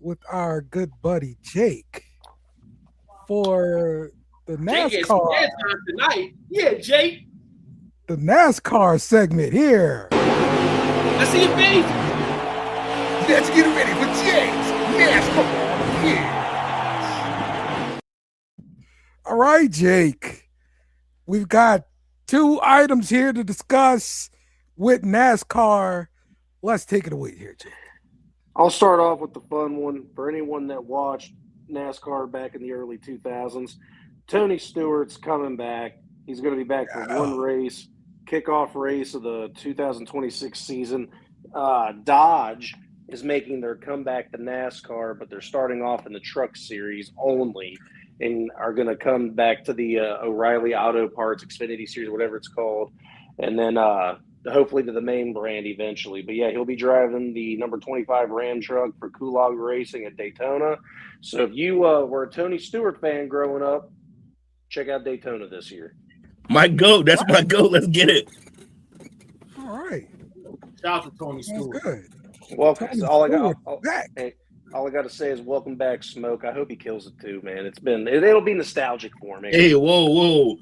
with our good buddy Jake for the NASCAR tonight. Yeah, Jake. The NASCAR segment here. Let's see your face. Let's get ready for Jake's NASCAR. Yeah. All right, Jake. We've got 2 items here to discuss with NASCAR. Let's take it away here, Jake. I'll start off with the fun one. For anyone that watched NASCAR back in the early 2000s, Tony Stewart's coming back. He's going to be back for one race, kickoff race of the 2026 season. Dodge is making their comeback to NASCAR, but they're starting off in the truck series only and are going to come back to the O'Reilly Auto Parts Xfinity Series, whatever it's called. and then hopefully to the main brand eventually. But yeah, he'll be driving the number 25 Ram truck for Kulog Racing at Daytona. So if you were a Tony Stewart fan growing up, check out Daytona this year. My goat. That's my goat. Let's get it. All right. Shout out to Tony That's Stewart. good. Well, Tony all I Stewart got. back. All I got to say is welcome back, Smoke. I hope he kills it too, man. It'll be nostalgic for me. Hey, whoa.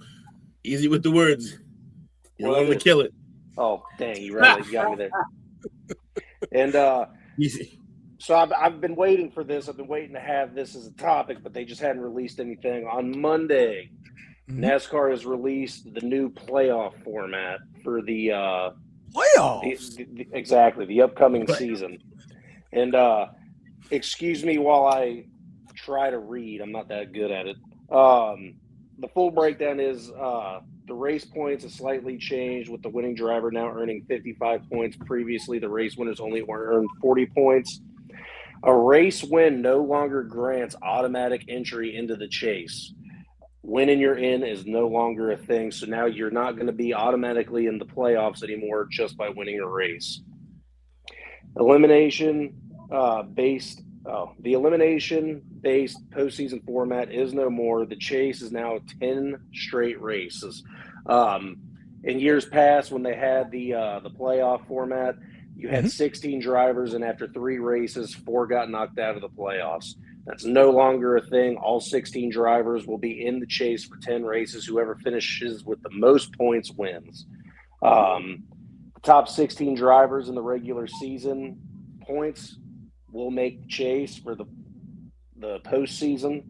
Easy with the words. You don't want to kill it. Oh, dang, you got me there. And Easy. so I've been waiting for this. I've been waiting to have this as a topic, but they just hadn't released anything. On Monday, NASCAR has released the new playoff format for the Playoffs. the upcoming season. And excuse me while I try to read. I'm not that good at it. The full breakdown is the race points is slightly changed, with the winning driver now earning 55 points. Previously, the race winners only earned 40 points. A race win no longer grants automatic entry into the chase. Winning you're in is no longer a thing, so now you're not going to be automatically in the playoffs anymore just by winning a race. The elimination-based postseason format is no more. The chase is now 10 straight races. In years past, when they had the playoff format, you had 16 drivers, and after 3 races, 4 got knocked out of the playoffs. That's no longer a thing. All 16 drivers will be in the chase for 10 races. Whoever finishes with the most points wins. The top 16 drivers in the regular season points will make the chase for the postseason.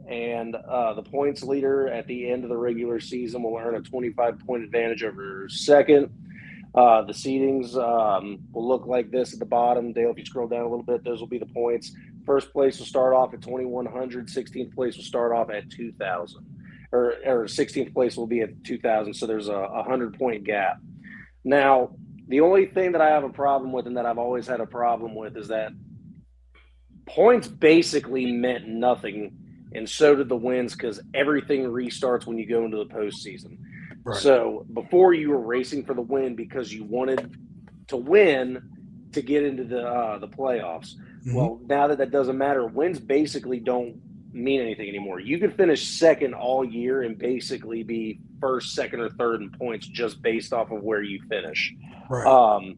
And the points leader at the end of the regular season will earn a 25-point advantage over second. The seedings will look like this at the bottom. Dale, if you scroll down a little bit, those will be the points. First place will start off at 2,100. 16th place will start off at 2,000. Or 16th place will be at 2,000. So there's a 100-point gap. Now, the only thing that I have a problem with, and that I've always had a problem with, is that points basically meant nothing, and so did the wins, because everything restarts when you go into the postseason. Right. So before, you were racing for the win because you wanted to win to get into the playoffs. Well, now that doesn't matter, wins basically don't mean anything anymore. You could finish second all year and basically be first, second, or third in points just based off of where you finish. Right.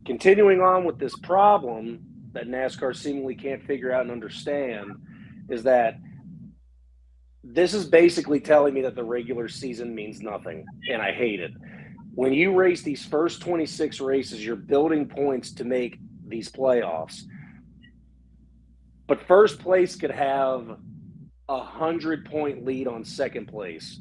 Continuing on with this problem that NASCAR seemingly can't figure out and understand is that this is basically telling me that the regular season means nothing, and I hate it. When you race these first 26 races, you're building points to make these playoffs. But first place could have a 100-point lead on second place.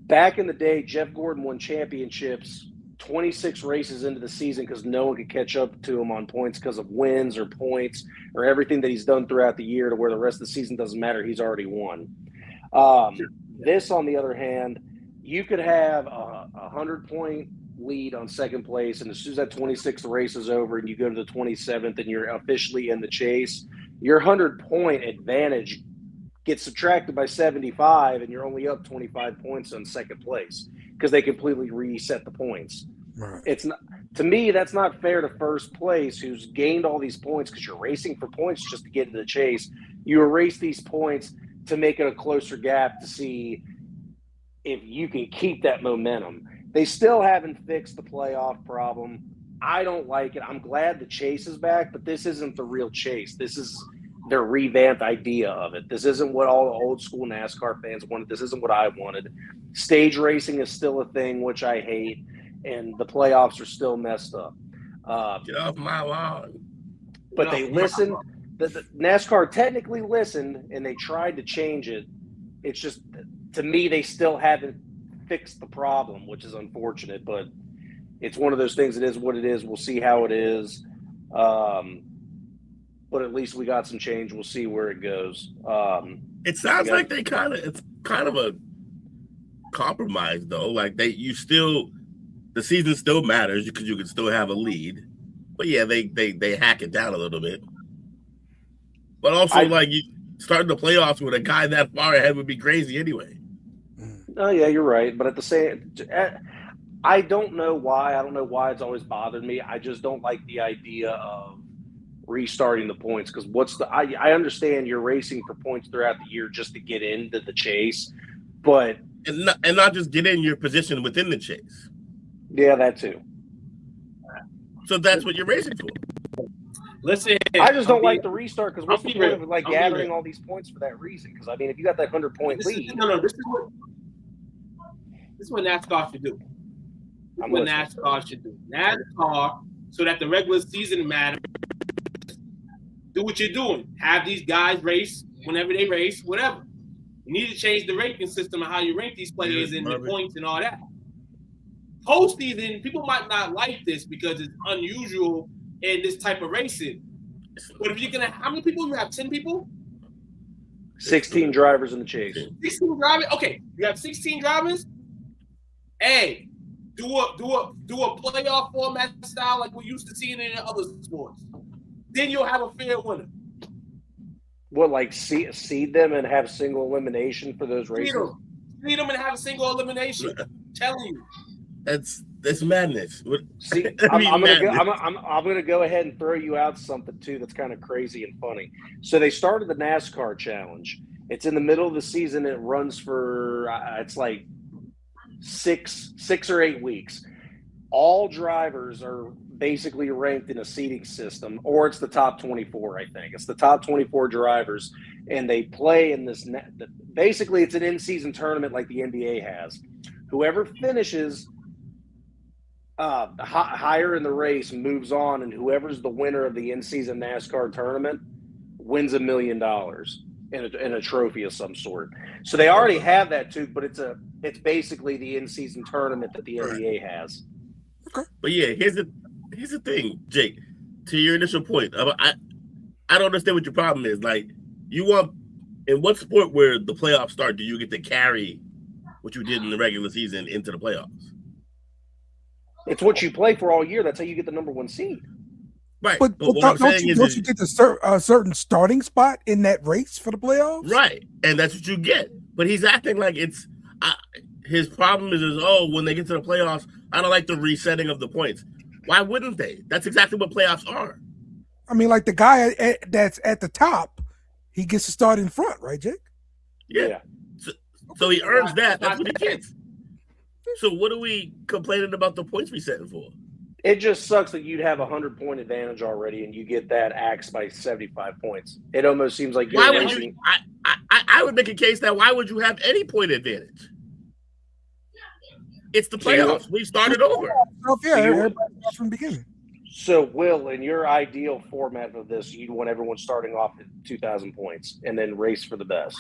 Back in the day, Jeff Gordon won championships 26 races into the season because no one could catch up to him on points because of wins or points or everything that he's done throughout the year, to where the rest of the season doesn't matter. He's already won. This, on the other hand, you could have a 100-point lead on second place, and as soon as that 26th race is over and you go to the 27th and you're officially in the chase, your 100-point advantage gets subtracted by 75, and you're only up 25 points on second place because they completely reset the points. Right. It's not, to me, that's not fair to first place, who's gained all these points because you're racing for points just to get into the chase. You erase these points to make it a closer gap to see if you can keep that momentum. They still haven't fixed the playoff problem. I don't like it. I'm glad the chase is back, but this isn't the real chase. This is their revamped idea of it. This isn't what all the old school NASCAR fans wanted. This isn't what I wanted. Stage racing is still a thing, which I hate, and the playoffs are still messed up. Get off my lawn. But they listened. The NASCAR technically listened, and they tried to change it. It's just, to me, they still haven't fixed the problem, which is unfortunate. But it's one of those things. It is what it is. We'll see how it is. But at least we got some change. We'll see where it goes. It sounds like it's kind of a compromise, though. Like the season still matters because you can still have a lead. But yeah, they hack it down a little bit. But also, you starting the playoffs with a guy that far ahead would be crazy anyway. Oh yeah, you're right. But at the same, I don't know why. I don't know why it's always bothered me. I just don't like the idea of restarting the points because I understand you're racing for points throughout the year just to get into the chase, but and not just get in your position within the chase. Yeah, that too. So that's what you're racing for. Listen, I just don't like the restart because what's the point of I'll gathering all these points for that reason? Because I mean, if you got that 100-point lead, this is what NASCAR should do. NASCAR should do. NASCAR, so that the regular season matters. Do what you're doing. Have these guys race whenever they race, whatever. You need to change the ranking system and how you rank these players and the points and all that. Postseason, people might not like this because it's unusual in this type of racing. But if you're gonna, how many people you have? 10 people? 16 drivers in the chase. 16 drivers. Okay, you have 16 drivers. Hey, do a playoff format style like we're used to seeing in other sports. Then you'll have a fair winner. What, like seed them and have single elimination for those races? Seed them and have a single elimination. Telling you. That's madness. See, I'm gonna go ahead and throw you out something too that's kind of crazy and funny. So they started the NASCAR challenge. It's in the middle of the season. It runs for it's like six or 8 weeks. All drivers are basically ranked in a seeding system, or it's the top 24. I think it's the top 24 drivers, and they play in this. Basically, it's an in-season tournament like the NBA has. Whoever finishes higher in the race moves on, and whoever's the winner of the in-season NASCAR tournament wins $1 million in a trophy of some sort. So they already have that too, but it's basically the in-season tournament that the NBA has. Okay. But yeah, here's the thing, Jake. To your initial point, I don't understand what your problem is. Like, you want in what sport where the playoffs start do you get to carry what you did in the regular season into the playoffs? It's what you play for all year. That's how you get the number 1 seed. Right. But what I'm saying don't you get a certain starting spot in that race for the playoffs? Right. And that's what you get. But he's acting like it's his problem is when they get to the playoffs, I don't like the resetting of the points. Why wouldn't they? That's exactly what playoffs are. I mean, like the guy that's at the top, he gets to start in front, right, Jake? Yeah. So he earns that. That's what he gets. So what are we complaining about the points resetting for? It just sucks that you'd have a 100-point advantage already, and you get that axed by 75 points. It almost seems like you're racing. I would make a case that why would you have any point advantage? It's the playoffs. We started over. Everybody starts from the beginning. So, Will, in your ideal format of this, you'd want everyone starting off at 2,000 points and then race for the best.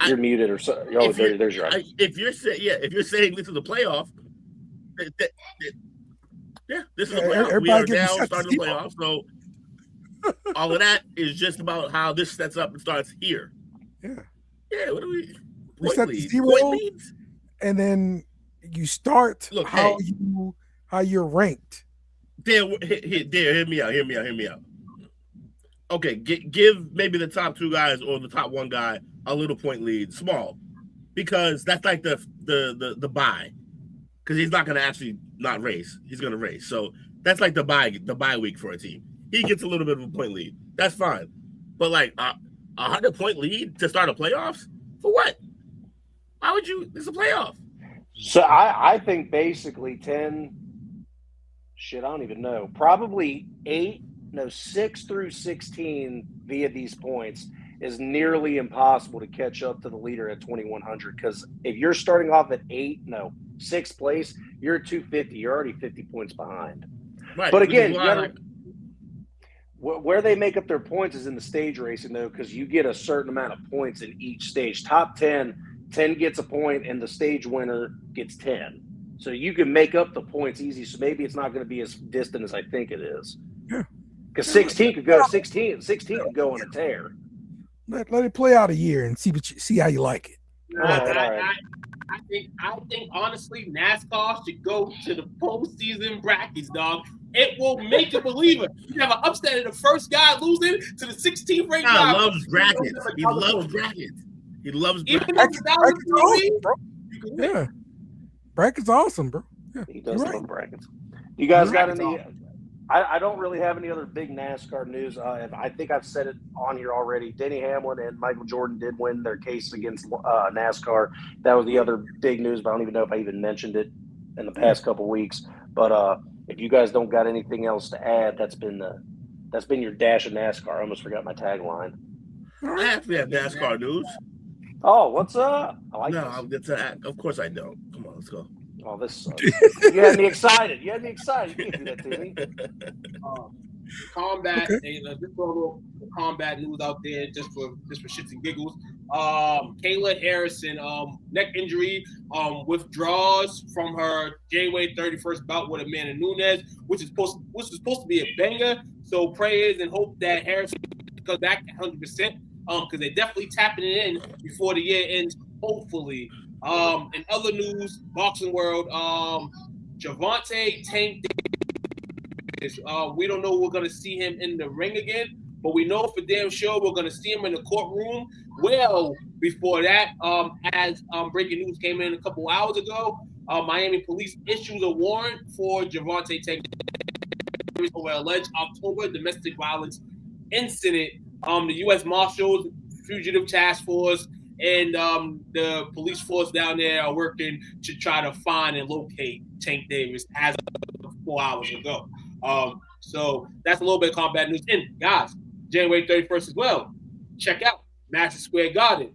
You're muted or so. There's your idea. If you're saying this is a playoff, this is a playoff. We are now starting the playoff. So all of that is just about how this sets up and starts here. Yeah. What do we? We set the 0, and then you start how you're ranked. Hear me out. Okay, give maybe the top 2 guys or the top 1 guy a little point lead, small, because that's like the bye, because he's not going to actually not race. He's going to race, so that's like the bye week for a team. He gets a little bit of a point lead. That's fine, but like 100-point lead to start a playoffs for what? Why would you? It's a playoff. So I think basically 10. Shit, I don't even know. Probably 6 through 16 via these points is nearly impossible to catch up to the leader at 2,100. Because if you're starting off at 6th place, you're at 250. You're already 50 points behind. Right. But again, where they make up their points is in the stage racing, though, because you get a certain amount of points in each stage. Top 10 gets a point, and the stage winner gets 10. So you can make up the points easy. So maybe it's not going to be as distant as I think it is. Yeah. Because 16 could go 16 could go on a tear. Let it play out a year and see how you like it. I think honestly, NASCAR should go to the postseason brackets, dog. It will make a believer. You have an upset of the first guy losing to the 16th ranked guy. He loves brackets. He loves brackets. Even though you can win. Yeah. Brackets awesome, bro. Yeah, He does you're love right. brackets. You guys got Brackets any? awesome. I don't really have any other big NASCAR news. I think I've said it on here already. Denny Hamlin and Michael Jordan did win their case against NASCAR. That was the other big news, but I don't even know if I even mentioned it in the past couple weeks. But if you guys don't got anything else to add, that's been your dash of NASCAR. I almost forgot my tagline. I actually have NASCAR news. Oh, what's up? I like this. Of course I don't. Come on, let's go. Oh, this sucks. You had me excited. You can't do that to me. Combat, Okay. just throw a little combat news out there just for shits and giggles. Kayla Harrison, neck injury, withdraws from her January 31st bout with Amanda Nunes, which is supposed to be a banger. So prayers and hope that Harrison comes back 100%. Because they're definitely tapping it in before the year ends, hopefully. In other news, boxing world, Gervonta Tank Davis. We don't know we're gonna see him in the ring again, but we know for damn sure we're gonna see him in the courtroom. Well, before that, as breaking news came in a couple hours ago, Miami police issued a warrant for Gervonta Tank Davis over alleged October domestic violence incident. The U.S. Marshals, Fugitive Task Force, and the police force down there are working to try to find and locate Tank Davis as of 4 hours ago. So that's a little bit of combat news. And guys, January 31st as well. Check out Madison Square Garden.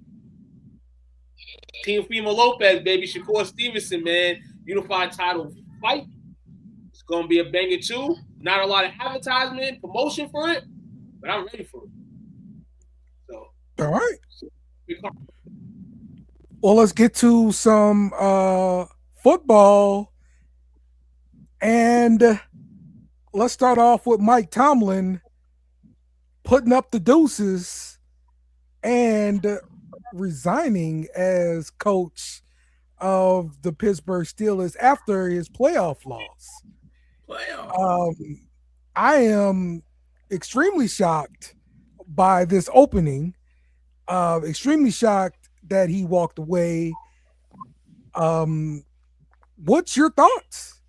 Team Fima Lopez, baby. Shakur Stevenson, man. Unified title fight. It's going to be a banger too. Not a lot of advertisement, promotion for it, but I'm ready for it. So, all right. Well, let's get to some football. And let's start off with Mike Tomlin putting up the deuces and resigning as coach of the Pittsburgh Steelers after his playoff loss. I am extremely shocked by this opening. Extremely shocked that he walked away. What's your thoughts?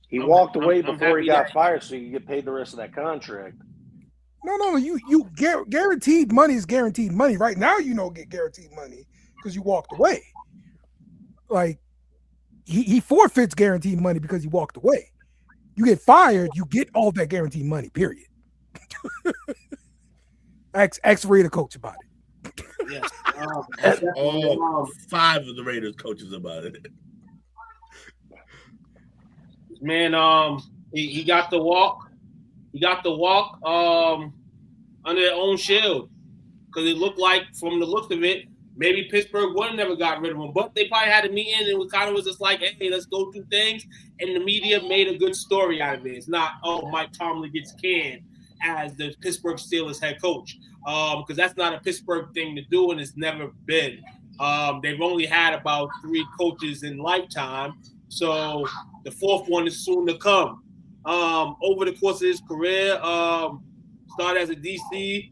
He walked away before he got fired, so you get paid the rest of that contract. No. You guaranteed money is guaranteed money. Right now, you don't get guaranteed money because you walked away. Like he forfeits guaranteed money because he walked away. You get fired, you get all that guaranteed money. Period. Ask Raider coach about it. Yes. All 5 of the Raiders coaches about it. Man, he got the walk. He got the walk under their own shield because it looked like, from the looks of it, maybe Pittsburgh would have never got rid of him, but they probably had a meeting and it kind of was just like, hey, let's go through things, and the media made a good story out of it. It's not, oh, Mike Tomlin gets canned as the Pittsburgh Steelers head coach, because that's not a Pittsburgh thing to do, and it's never been. They've only had about 3 coaches in lifetime, so the 4th one is soon to come. Over the course of his career, started as a DC,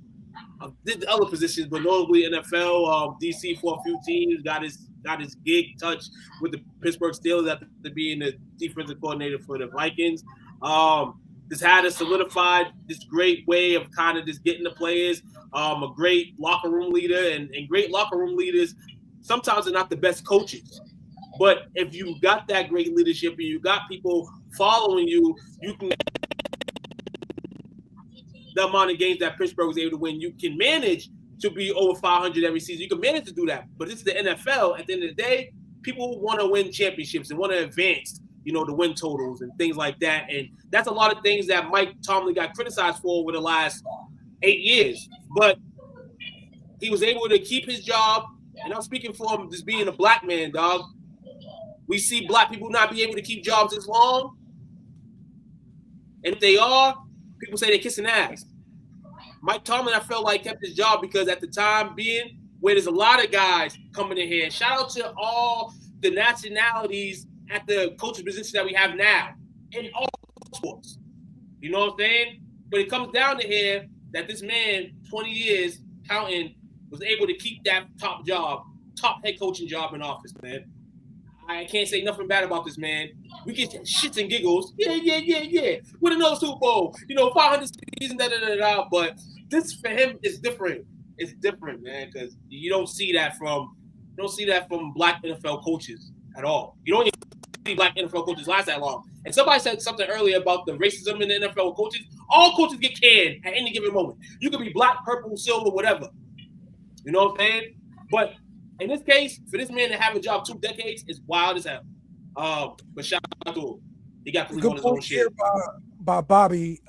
did the other positions, but notably NFL, DC for a few teams, got his gig touch with the Pittsburgh Steelers after being the defensive coordinator for the Vikings. Just had us solidified this great way of kind of just getting the players, a great locker room leader, and great locker room leaders sometimes are not the best coaches. But if you got that great leadership and you got people following you, you can the amount of games that Pittsburgh was able to win, you can manage to be over 500 every season. You can manage to do that. But it's the NFL. At the end of the day, people want to win championships and want to advance, the win totals and things like that. And that's a lot of things that Mike Tomlin got criticized for over the last 8 years. But he was able to keep his job. And I'm speaking for him just being a black man, dog. We see black people not be able to keep jobs as long. And if they are, people say they're kissing ass. Mike Tomlin, I felt like, kept his job because at the time being where there's a lot of guys coming in here. Shout out to all the nationalities at the coaching position that we have now in all sports. You know what I'm saying? But it comes down to here that this man, 20 years counting, was able to keep that top job top head coaching job in office, man. I can't say nothing bad about this man. We get shits and giggles. Yeah. Win another Super Bowl. 500 season, da. But this for him is different. It's different, man, because you don't see that from black NFL coaches at all. You don't even see black NFL coaches last that long. And somebody said something earlier about the racism in the NFL coaches. All coaches get canned at any given moment. You could be black, purple, silver, whatever. You know what I'm saying? But in this case, for this man to have a job 2 decades is wild as hell. But shout out to him. He got to leave on his own shit. By Bobby,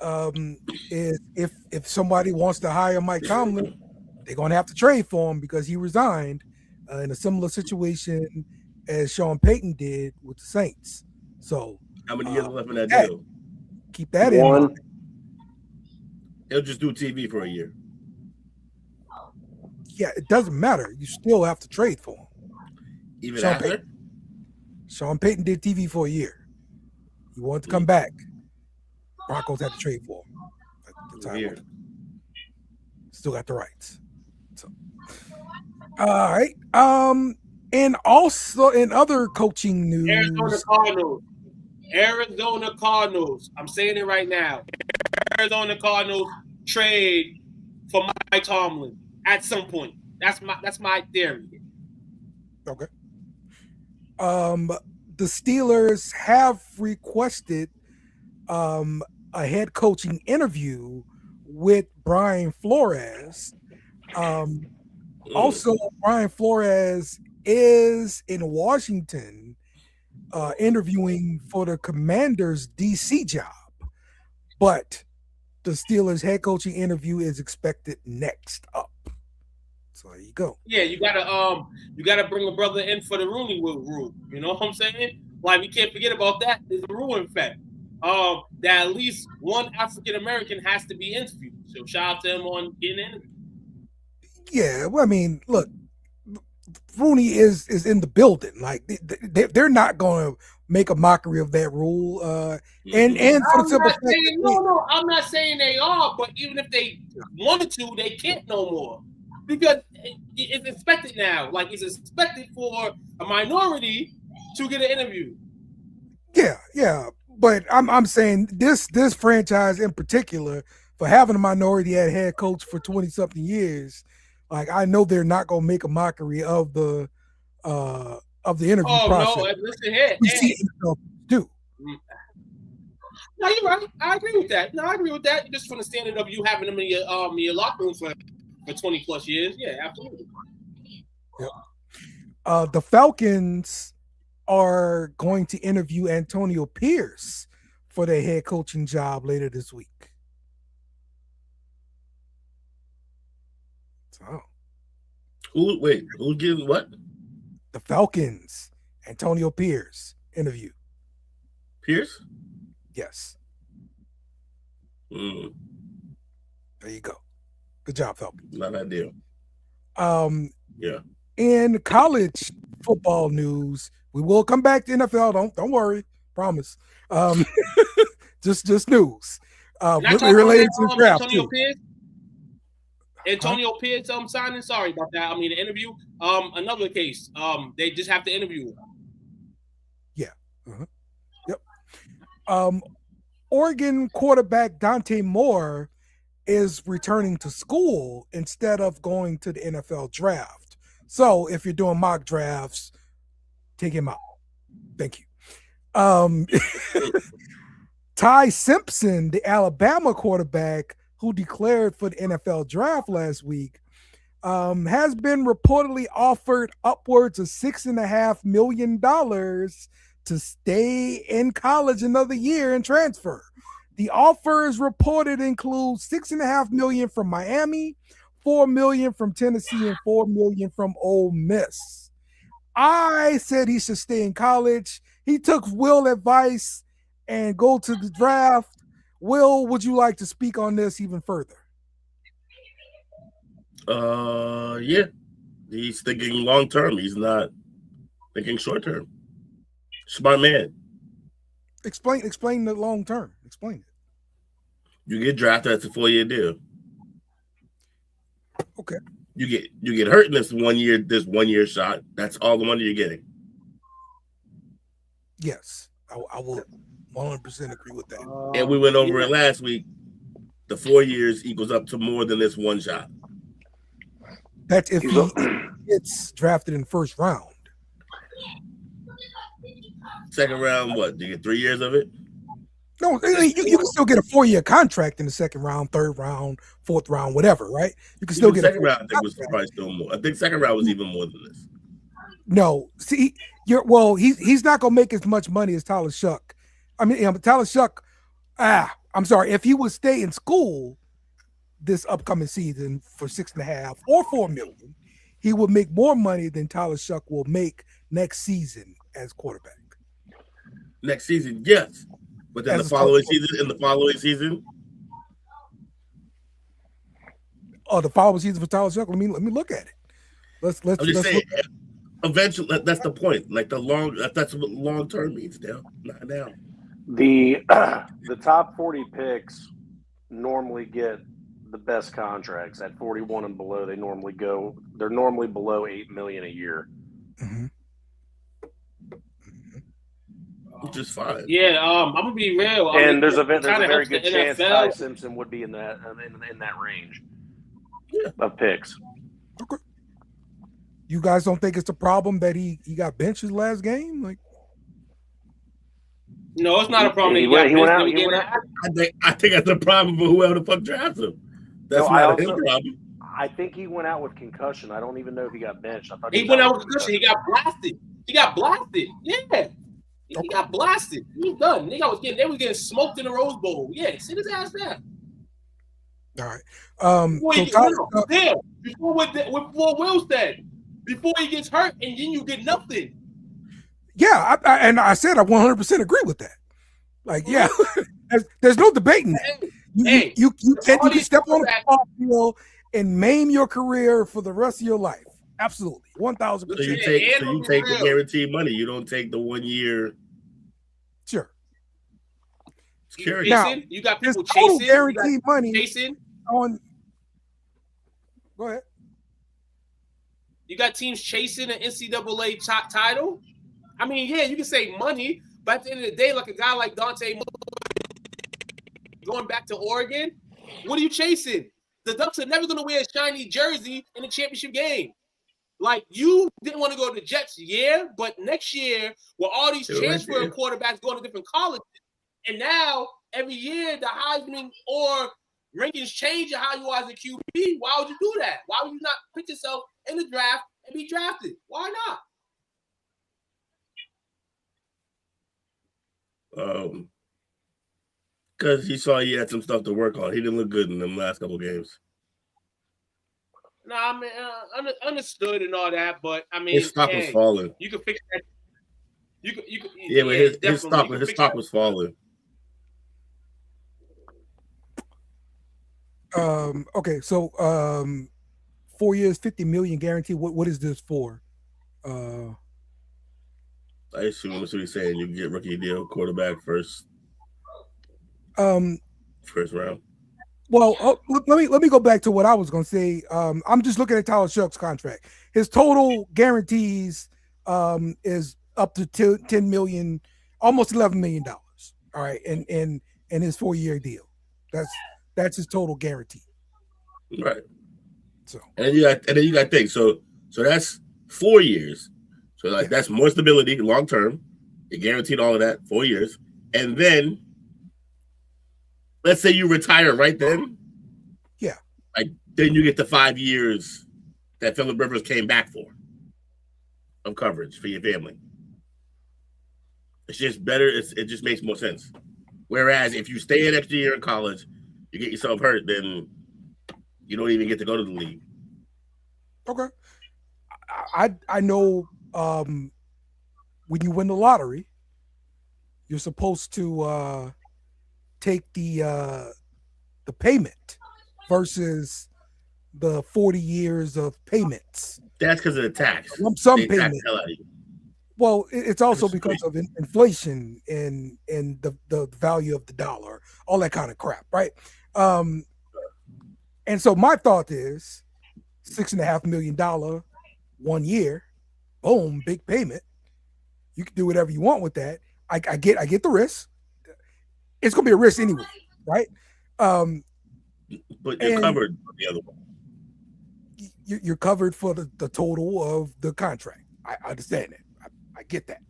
is if somebody wants to hire Mike Tomlin, they're going to have to trade for him because he resigned in a similar situation as Sean Payton did with the Saints. So how many years left in that deal? Keep that in mind. He'll just do TV for a year. Yeah, it doesn't matter. You still have to trade for him. Even after? Sean Payton did TV for a year. He wanted to come back. Broncos had to trade for him. That's how it worked. Still got the rights. So, all right. And also in other coaching news, Arizona Cardinals. I'm saying it right now. Arizona Cardinals trade for Mike Tomlin at some point. That's my theory. Okay. The Steelers have requested a head coaching interview with Brian Flores. Also, Brian Flores is in Washington interviewing for the Commanders' DC job, but the Steelers head coaching interview is expected next up. So there you go. Yeah, you gotta bring a brother in for the Rooney rule. You know what I'm saying? Like, we can't forget about that. There's a rule, in fact, that at least one African American has to be interviewed. So shout out to him on getting interviewed. Yeah, well, I mean, look, Rooney is in the building. Like they're not going to make a mockery of that rule. And for the simple fact, no, I'm not saying they are, but even if they wanted to, they can't no more because it's expected now. Like, it's expected for a minority to get an interview. Yeah, but I'm saying this franchise in particular, for having a minority at head coach for 20-something years. Like, I know they're not going to make a mockery of the interview process. No, listen here. We see NFL do. No, you're right. I agree with that. Just from the standard of you having them in your locker room for 20 plus years. Yeah, absolutely. Yep. The Falcons are going to interview Antonio Pierce for their head coaching job later this week. So, who's getting what? The Falcons, Antonio Pierce interview. Pierce? Yes. Mm. There you go. Good job, Falcons. Not ideal. Yeah. In college football news, we will come back to NFL. Don't worry, promise. Just news. Related to the draft Antonio too. Pierce? Antonio Pierce signing. Sorry about that. I mean, the interview. Another case. They just have to interview him. Yeah. Uh-huh. Yep. Oregon quarterback Dante Moore is returning to school instead of going to the NFL draft. So if you're doing mock drafts, take him out. Thank you. Ty Simpson, the Alabama quarterback who declared for the NFL draft last week, has been reportedly offered upwards of $6.5 million to stay in college another year and transfer. The offers reported include $6.5 million from Miami, $4 million from Tennessee, and $4 million from Ole Miss. I said he should stay in college. He took Will's advice and go to the draft. Will, would you like to speak on this even further? Yeah. He's thinking long term. He's not thinking short term. Smart man. Explain the long term. Explain it. You get drafted, that's a 4-year deal. Okay. You get hurt in this 1 year shot. That's all the money you're getting. Yes, I will 100% agree with that. And we went over it last week. The 4 years equals up to more than this one shot. That's if he gets drafted in the first round. Second round, what? Do you get 3 years of it? No, you can still get a 4-year contract in the second round, third round, fourth round, whatever, right? You can still get second round. I think was probably still more. I think second round was even more than this. No, see, he's not gonna make as much money as Tyler Shuck. I mean, Tyler Shuck. I'm sorry. If he would stay in school this upcoming season for $6.5 or $4 million, he would make more money than Tyler Shuck will make next season as quarterback. Next season, yes, but then the following season. Oh, the following season for Tyler Shuck. Let me look at it. Let's. I'm just saying. Eventually, that's the point. Like that's what long term means now. Not now. The top 40 picks normally get the best contracts at 41 and below. They're normally below $8 million a year. Mm-hmm. Which is fine. Yeah, I'm gonna be real. There's a very good chance Ty Simpson would be in that range of picks. Okay. You guys don't think it's a problem that he got benched his last game? Like, no, it's not a problem. He went out. I think that's a problem for whoever the fuck drafts him. That's not his problem. I think he went out with concussion. I don't even know if he got benched. I thought he went out with concussion. He got blasted. Yeah. He got blasted. He was done. They was getting smoked in the Rose Bowl. Yeah, sit his ass down. All right. Before what Will said, before he gets hurt, and then you get nothing. Yeah, I said I 100% agree with that. Like, yeah, there's no debating that. You can step on the football field and maim your career for the rest of your life. Absolutely, 1,000%. So you take the guaranteed money. You don't take the 1 year. Sure. It's curious. Now, you got people total chasing. Guaranteed money. Chasing. Go ahead. You got teams chasing an NCAA title. I mean, yeah, you can say money, but at the end of the day, like a guy like Dante going back to Oregon, what are you chasing? The Ducks are never going to wear a shiny jersey in the championship game. Like, you didn't want to go to the Jets, yeah, but next year, with all these transfer quarterbacks going to different colleges, and now every year the Heisman or rankings change of how you are as a QB, why would you do that? Why would you not put yourself in the draft and be drafted? Why not? Because he saw he had some stuff to work on. He didn't look good in them last couple games. No, I mean, understood and all that, but I mean, his stock was falling. You can fix that. But his stock was falling. Okay, so 4 years, $50 million guaranteed. What is this for? I assume that's what he's saying. You can get rookie deal, quarterback first round. Well, let me go back to what I was going to say. I'm just looking at Tyler Shuck's contract. His total guarantees is up to $10 million, almost $11 million. All right, and his 4-year deal. That's his total guarantee. Right. So and then you got things. So that's 4 years. So that's more stability long term. You're guaranteed all of that 4 years, and then let's say you retire right then. Yeah. Like then you get the 5 years that Phillip Rivers came back for of coverage for your family. It's just better. It just makes more sense. Whereas if you stay an extra year in college, you get yourself hurt, then you don't even get to go to the league. Okay. I know when you win the lottery, you're supposed to take the payment versus the 40 years of payments. That's because of the tax. Lump sum payment. Well, it's also because of inflation and the value of the dollar, all that kind of crap, right? And so my thought is, $6.5 million 1 year. Boom, big payment. You can do whatever you want with that. I get the risk. It's gonna be a risk anyway, right? But you're covered for the other one. You're covered for the total of the contract. I understand that. I get that.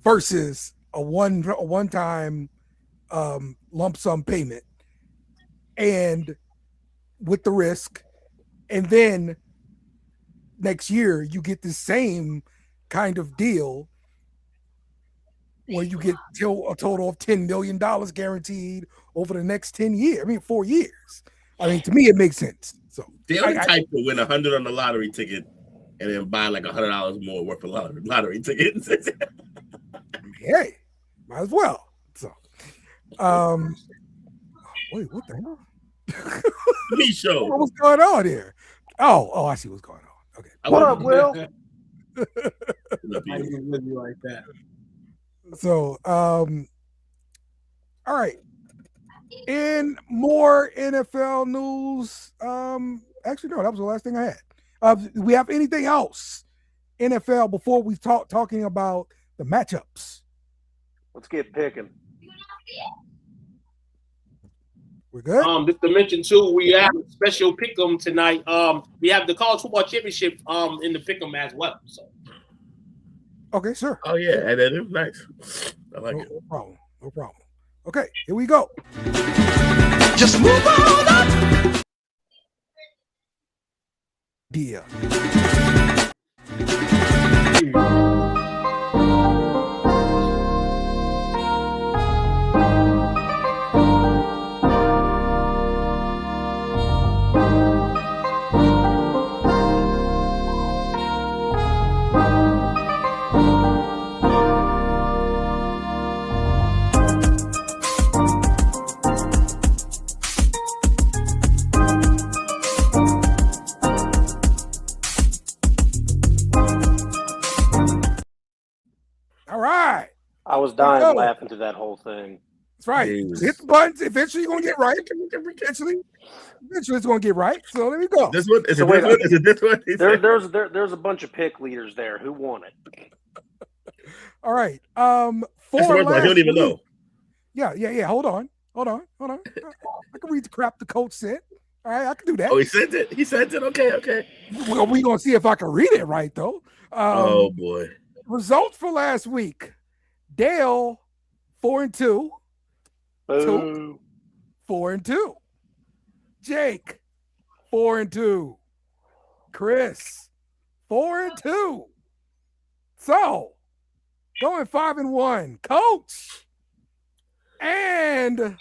Versus a one-time lump sum payment, and with the risk, and then next year you get the same kind of deal where you get a total of $10 million guaranteed over the next 10 years. I mean, 4 years. I mean, to me, it makes sense. So the only type to win $100 on the lottery ticket and then buy like $100 more worth of lottery tickets. Hey, might as well. So, wait, what the hell? Me show. What's going on here? Oh, I see what's going on. Okay. What up, Will? I didn't live you like that. So, all right. In more NFL news, actually, no, that was the last thing I had. We have anything else NFL before we talking about the matchups? Let's get picking. We're good. Just to mention too, we have a special pick'em tonight. We have the college football championship in the pick'em as well. So. Okay, sure. Oh yeah, and that is nice. I like it. No problem. No problem. Okay, here we go. Just move on up. Deal. All right. I was dying laughing to that whole thing. That's right. Jesus. Hit the buttons. Eventually, you're going to get right. Eventually, it's going to get right. So there we go. This one is So it this wait, one? Is it this one? There's a bunch of pick leaders there. Who won it? All right. That's the worst one. I don't even know. Yeah. Hold on. I can read the crap the coach said. All right, I can do that. Oh, he sent it. Okay. Well, we're going to see if I can read it right, though. Oh boy. Results for last week. Dale, 4-2. Boo. 4-2. Jake, 4-2. Chris, 4-2. So, going 5-1. Coach, and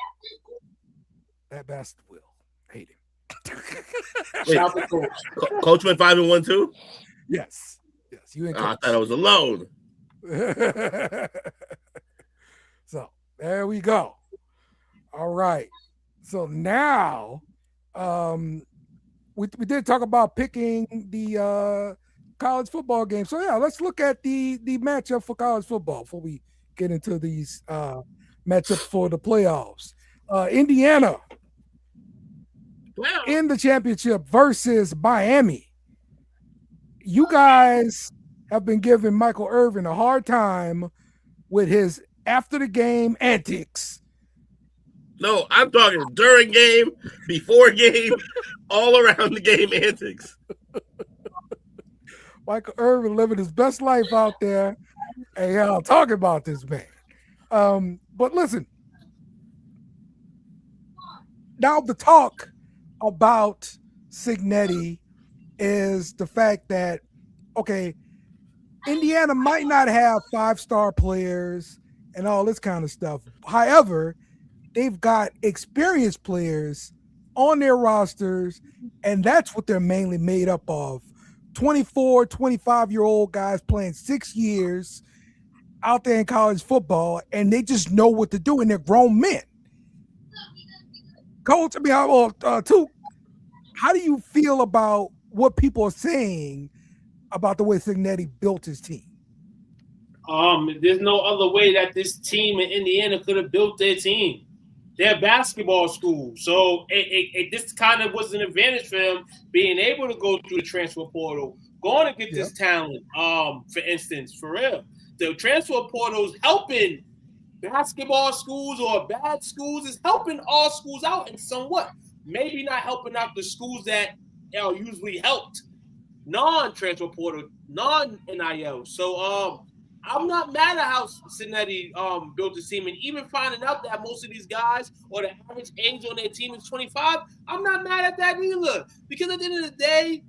that bastard Will. Hate him. Wait, Coach went 5-1 too. Yes. You and I thought I was alone. So there we go. All right. So now we did talk about picking the college football game. So yeah, let's look at the matchup for college football before we get into these matchups for the playoffs. Indiana in the championship versus Miami. You guys have been giving Michael Irvin a hard time with his after the game antics. No, I'm talking during game, before game, all around the game antics. Michael Irvin living his best life out there, and y'all talking about this man. But listen, now the talk about Cignetti is the fact that, okay, Indiana might not have 5-star players and all this kind of stuff. However, they've got experienced players on their rosters, and that's what they're mainly made up of. 24, 25-year-old guys playing 6 years out there in college football, and they just know what to do, and they're grown men. Coach, how do you feel about what people are saying about the way Cignetti built his team? There's no other way that this team in Indiana could have built their team. They're a basketball school. So this kind of was an advantage for them being able to go through the transfer portal, going to get this talent. For instance, for real. The transfer portal is helping basketball schools or bad schools, is helping all schools out in somewhat. Maybe not helping out the schools that are usually helped. Non-transfer portal, non-NIL. So I'm not mad at how Cincinnati built his team, and even finding out that most of these guys or the average age on their team is 25, I'm not mad at that either. Because at the end of the day,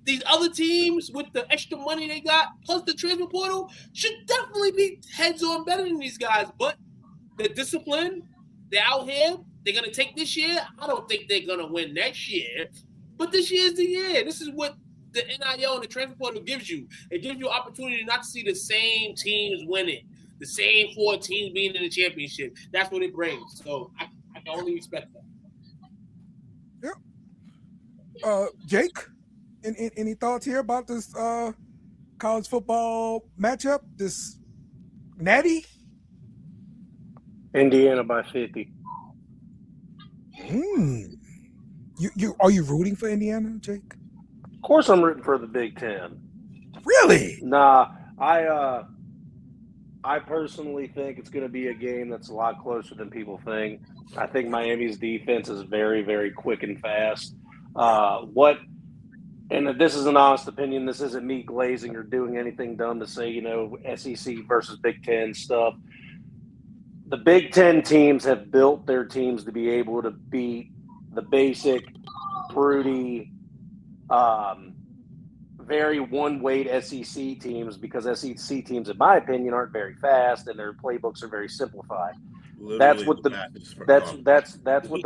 these other teams with the extra money they got, plus the transfer portal, should definitely be heads on better than these guys. But the discipline, they're out here. They're going to take this year. I don't think they're going to win next year. But this year is the year. This is what the NIL and the transfer portal gives you. It gives you an opportunity not to see the same teams winning, the same 4 teams being in the championship. That's what it brings. So I can only respect that. Yeah. Jake? Any thoughts here about this college football matchup? This natty? Indiana by 50. You are you rooting for Indiana, Jake? Of course, I'm rooting for the Big Ten. Really? Nah, I personally think it's going to be a game that's a lot closer than people think. I think Miami's defense is very, very quick and fast. And this is an honest opinion. This isn't me glazing or doing anything dumb to say, SEC versus Big Ten stuff. The Big Ten teams have built their teams to be able to beat the basic, fruity, very one-weight SEC teams, because SEC teams, in my opinion, aren't very fast and their playbooks are very simplified. That's what the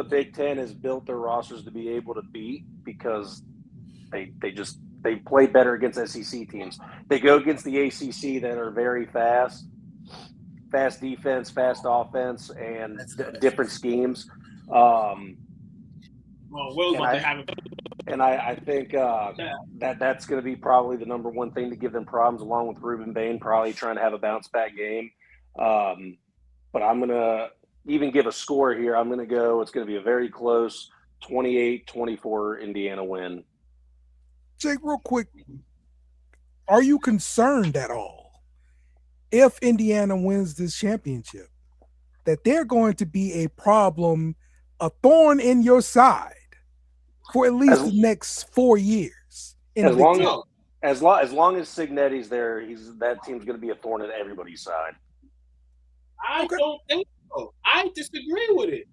Big Ten has built their rosters to be able to beat, because they play better against SEC teams. They go against the ACC that are very fast defense, fast offense, and different schemes. I think that's going to be probably the number one thing to give them problems, along with Ruben Bain probably trying to have a bounce back game. But I'm going to even give a score here. I'm going to go, it's going to be a very close 28-24 Indiana win. Jake, real quick, are you concerned at all if Indiana wins this championship that they're going to be a problem, a thorn in your side for at least the next 4 years? As long as Signetti's there, that team's going to be a thorn in everybody's side. I don't think so. I disagree with it.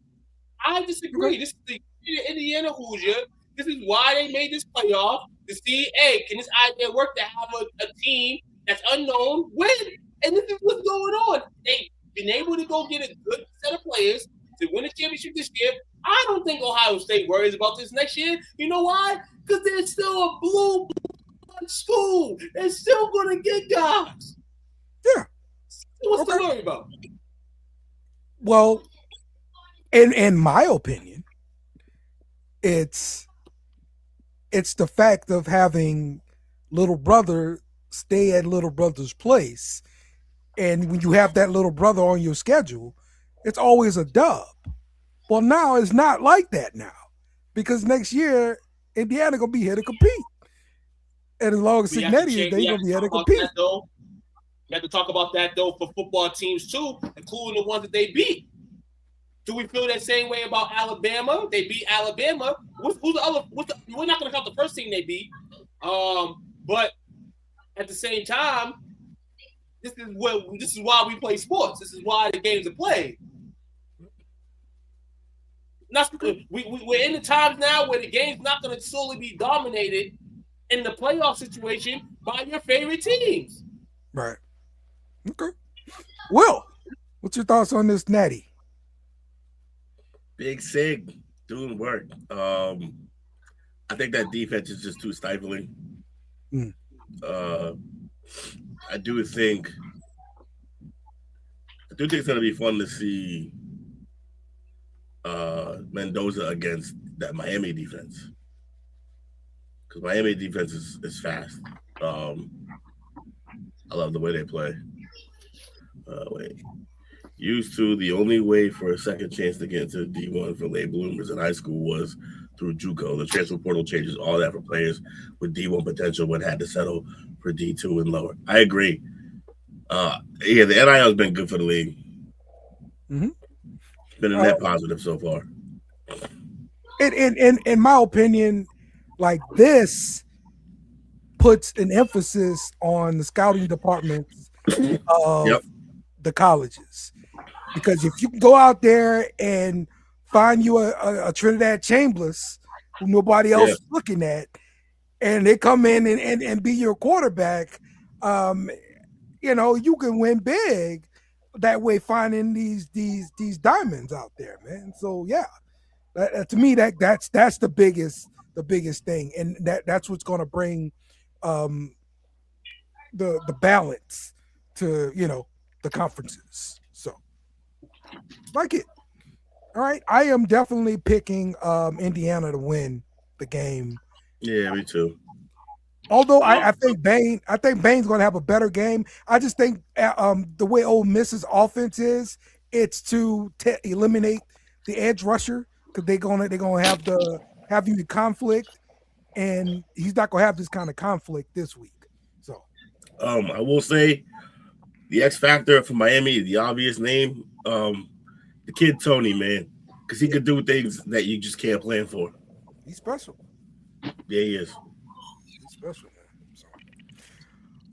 I disagree. Okay. This is the Indiana Hoosier. This is why they made this playoff, to see, hey, can this idea work to have a team that's unknown win? And this is what's going on. They've been able to go get a good set of players to win a championship this year. I don't think Ohio State worries about this next year. You know why? Because they're still a blue school. They're still going to get guys. Yeah. What's to worry about? Well, in my opinion, it's the fact of having little brother stay at little brother's place. And when you have that little brother on your schedule, it's always a dub. Well, now it's not like that now, because next year Indiana gonna be here to compete, and as long as Signetti is, they gonna be here to compete. You have to talk about that though for football teams too, including the ones that they beat. Do we feel that same way about Alabama? They beat Alabama. Who's the other? We're not gonna count the first team they beat, but at the same time, this is why we play sports. This is why the games are played. We're in the times now where the game's not going to solely be dominated in the playoff situation by your favorite teams. Right. Okay. Will, what's your thoughts on this natty? Big Sig doing work. I think that defense is just too stifling. I do think it's going to be fun to see Mendoza against that Miami defense, because Miami defense is fast. I love the way they play. Used to, the only way for a second chance to get into D1 for late bloomers in high school was through JUCO. The transfer portal changes all that for players with D1 potential but had to settle for D2 and lower. I agree. The NIL has been good for the league. Mm-hmm. Been a net positive so far. In my opinion, like this puts an emphasis on the scouting departments of the colleges. Because if you can go out there and find you a Trinidad Chambers who nobody else is looking at, and they come in and be your quarterback, you can win big that way, finding these diamonds out there, man. So yeah, to me that's the biggest thing, and that's what's going to bring the balance to the conferences. So like it. All right, I am definitely picking Indiana to win the game. Yeah, me too. Although I think Bain's going to have a better game. I just think the way Ole Miss's offense is, it's to eliminate the edge rusher, because they're gonna have you in conflict, and he's not gonna have this kind of conflict this week. So, I will say the X factor for Miami, the obvious name, the kid Tony, man, because he could do things that you just can't plan for. He's special. Yeah, he is. He's special, man. So,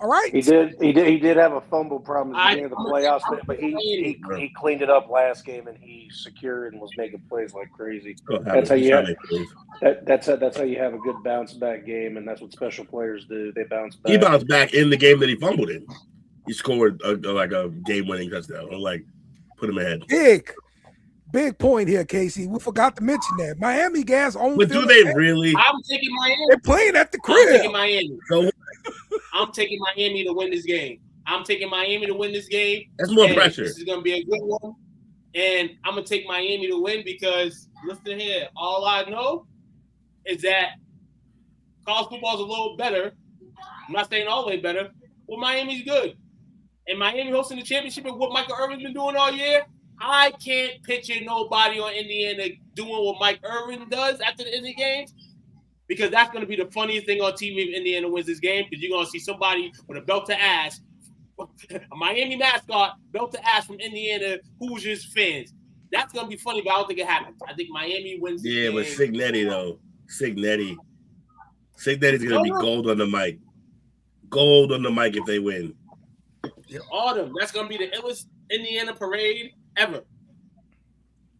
all right. He did have a fumble problem at the beginning of the playoffs, but he cleaned it up last game, and he secured and was making plays like crazy. That's how you have a good bounce back game, and that's what special players do. They bounce back. He bounced back in the game that he fumbled in. He scored a game-winning touchdown. Put him ahead. Big point here, Casey. We forgot to mention that Miami gas only. But do they really? I'm taking Miami. They're playing at the crib. I'm taking Miami. I'm taking Miami to win this game. That's more pressure. This is going to be a good one. And I'm going to take Miami to win because, listen here, all I know is that college football is a little better. I'm not saying all the way better. Well, Miami's good. And Miami hosting the championship and what Michael Irvin's been doing all year, I can't picture nobody on Indiana doing what Mike Irvin does after the end of the games, because that's going to be the funniest thing on TV if Indiana wins this game, because you're going to see somebody with a belt to ass, a Miami mascot, belt to ass from Indiana Hoosiers fans. That's going to be funny, but I don't think it happens. I think Miami wins this game. Yeah, but Signetti, though. Signetti's going to be gold on the mic. Gold on the mic if they win. Autumn. That's going to be the illest Indiana parade ever.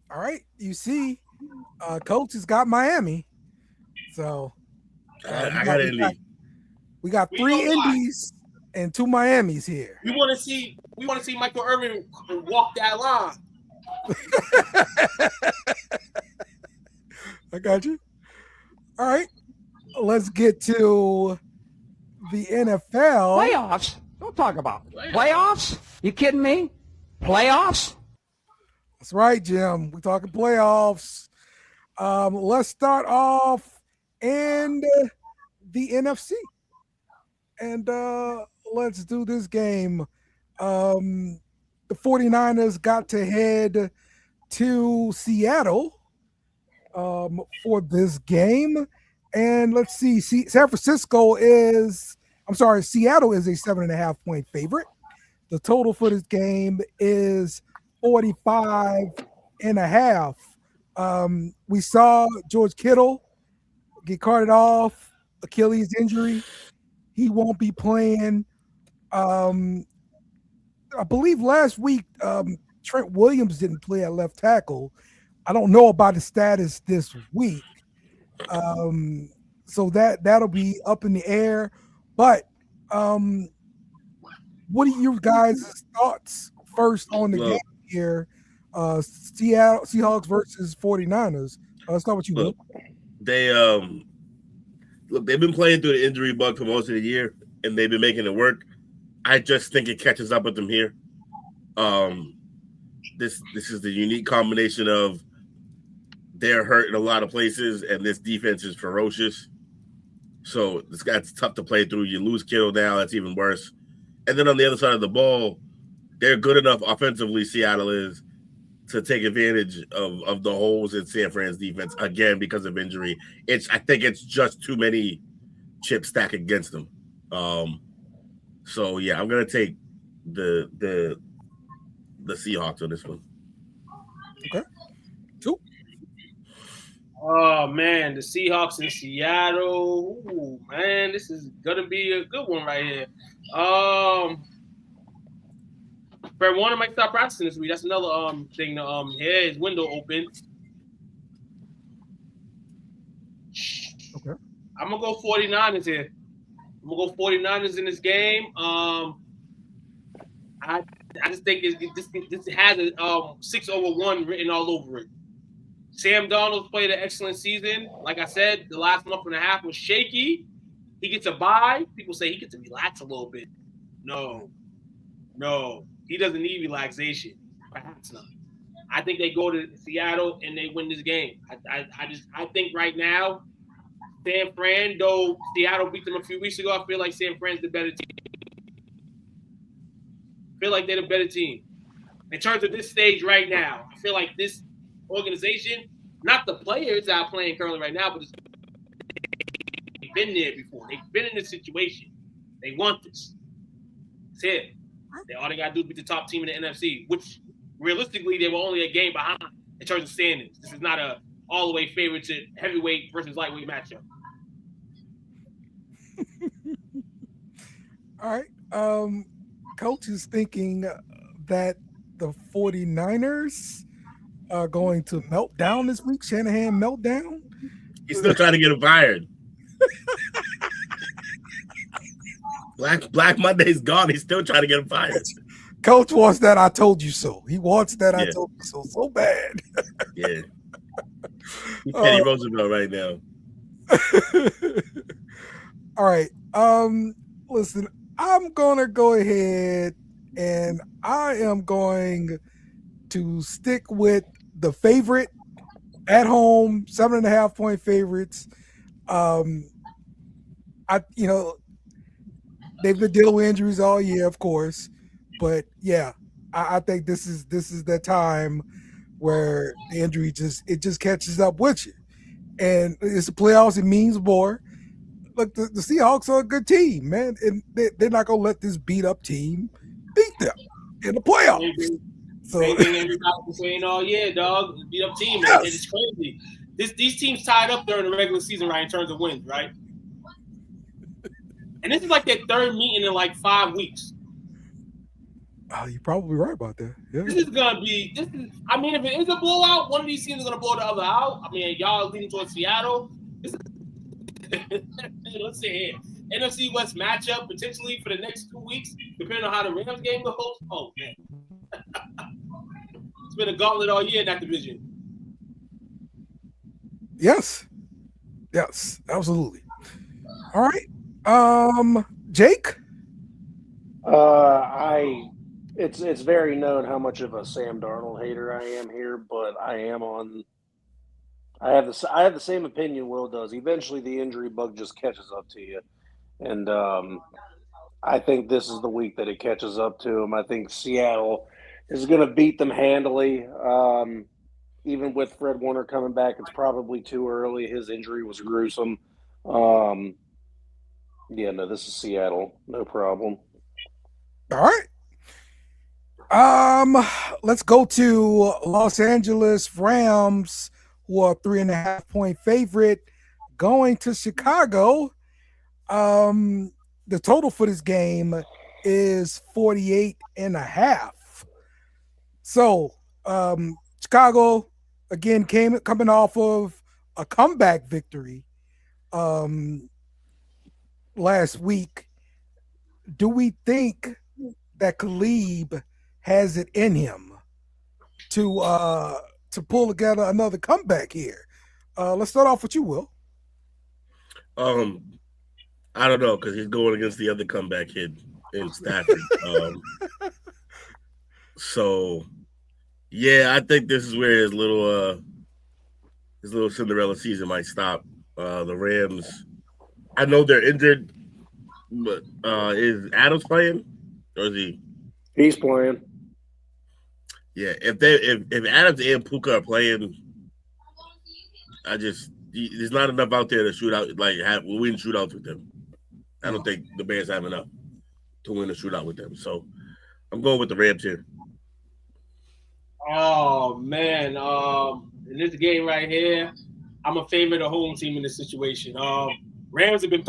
All right. You see, Coach has got Miami. So I got Indy. We got 3 Indies and 2 Miamis here. We want to see Michael Irvin walk that line. I got you. All right. Let's get to the NFL. Playoffs? Don't talk about playoffs. You kidding me? Playoffs? That's right, Jim. We're talking playoffs. Let's start off in the NFC. And let's do this game. The 49ers got to head to Seattle for this game. And let's see. Seattle is a 7.5 point favorite. The total for this game is 45.5. We saw George Kittle get carted off, Achilles injury. He won't be playing. I believe last week Trent Williams didn't play at left tackle. I don't know about his status this week. So that'll be up in the air. But what are your guys' thoughts first on the game here? Seattle Seahawks versus 49ers. Let's start with you, Will. They've been playing through the injury bug for most of the year, and they've been making it work. I just think it catches up with them here. This is the unique combination of they're hurt in a lot of places, and this defense is ferocious. So it's tough to play through. You lose Kittle now, that's even worse. And then on the other side of the ball, they're good enough offensively, Seattle is, to take advantage of the holes in San Fran's defense again because of injury. I think it's just too many chips stacked against them. So yeah, I'm gonna take the Seahawks on this one. Okay. Cool. Oh man, the Seahawks in Seattle. Ooh, man, this is gonna be a good one right here. Fred Warner might stop practicing this week. That's another thing to his window open. Okay. I'm gonna go 49ers here. I'm gonna go 49ers in this game. I just think this has a 6-1 written all over it. Sam Darnold's played an excellent season. Like I said, the last month and a half was shaky. He gets a bye. People say he gets to relax a little bit. No. He doesn't need relaxation. Perhaps not. I think they go to Seattle and they win this game. I think right now, San Fran, though Seattle beat them a few weeks ago, I feel like San Fran's the better team. I feel like they're the better team. In terms of this stage right now, I feel like this organization, not the players that are playing currently right now, but they've been there before. They've been in this situation. They want this. That's it. All they got to do is beat the top team in the NFC, which realistically they were only a game behind in terms of standings. This is not a all-the-way favorite to heavyweight versus lightweight matchup. All right. Coach is thinking that the 49ers are going to melt down this week. Shanahan meltdown. He's still trying to get him fired. Black Monday's gone. He's still trying to get him fired. Coach wants that I told you so. He wants that I told you so bad. Yeah. He's Teddy Roosevelt right now. All right. Listen, I'm gonna go ahead and I am going to stick with the favorite at home, 7.5 point favorites. They've been dealing with injuries all year, of course, but yeah, I think this is the time where the injury just catches up with you, and it's the playoffs. It means more. Look, the Seahawks are a good team, man, and they're not gonna let this beat up team beat them in the playoffs. So saying all year, dog, beat up team. Yes. It's crazy. These teams tied up during the regular season, right, in terms of wins, right? And this is like their third meeting in like 5 weeks. Oh, you're probably right about that. Yeah. This is gonna be. If it is a blowout, one of these teams is gonna blow the other out. I mean, y'all are leaning towards Seattle. Let's see here. NFC West matchup potentially for the next 2 weeks, depending on how the Rams game goes. Oh man, it's been a gauntlet all year in that division. Yes, absolutely. All right, Jake. It's very known how much of a Sam Darnold hater I am here, but I have the same opinion Will does. Eventually, the injury bug just catches up to you, and I think this is the week that it catches up to him. I think Seattle is going to beat them handily. Even with Fred Warner coming back, it's probably too early. His injury was gruesome. This is Seattle, no problem. All right. Let's go to Los Angeles Rams, who are 3.5 point favorite, going to Chicago. The total for this game is 48.5. So, Chicago again coming off of a comeback victory last week. Do we think that Khalib has it in him to pull together another comeback here? Let's start off with you, Will. I don't know, because he's going against the other comeback kid in Stafford. So yeah, I think this is where his little Cinderella season might stop. The Rams, I know they're injured, but is Adams playing, or is he? He's playing. Yeah, if Adams and Puka are playing, there's not enough out there to shoot out win shootouts with them. I don't think the Bears have enough to win a shootout with them. So I'm going with the Rams here. Oh man, in this game right here, I'm a favor of the home team in this situation. Rams have been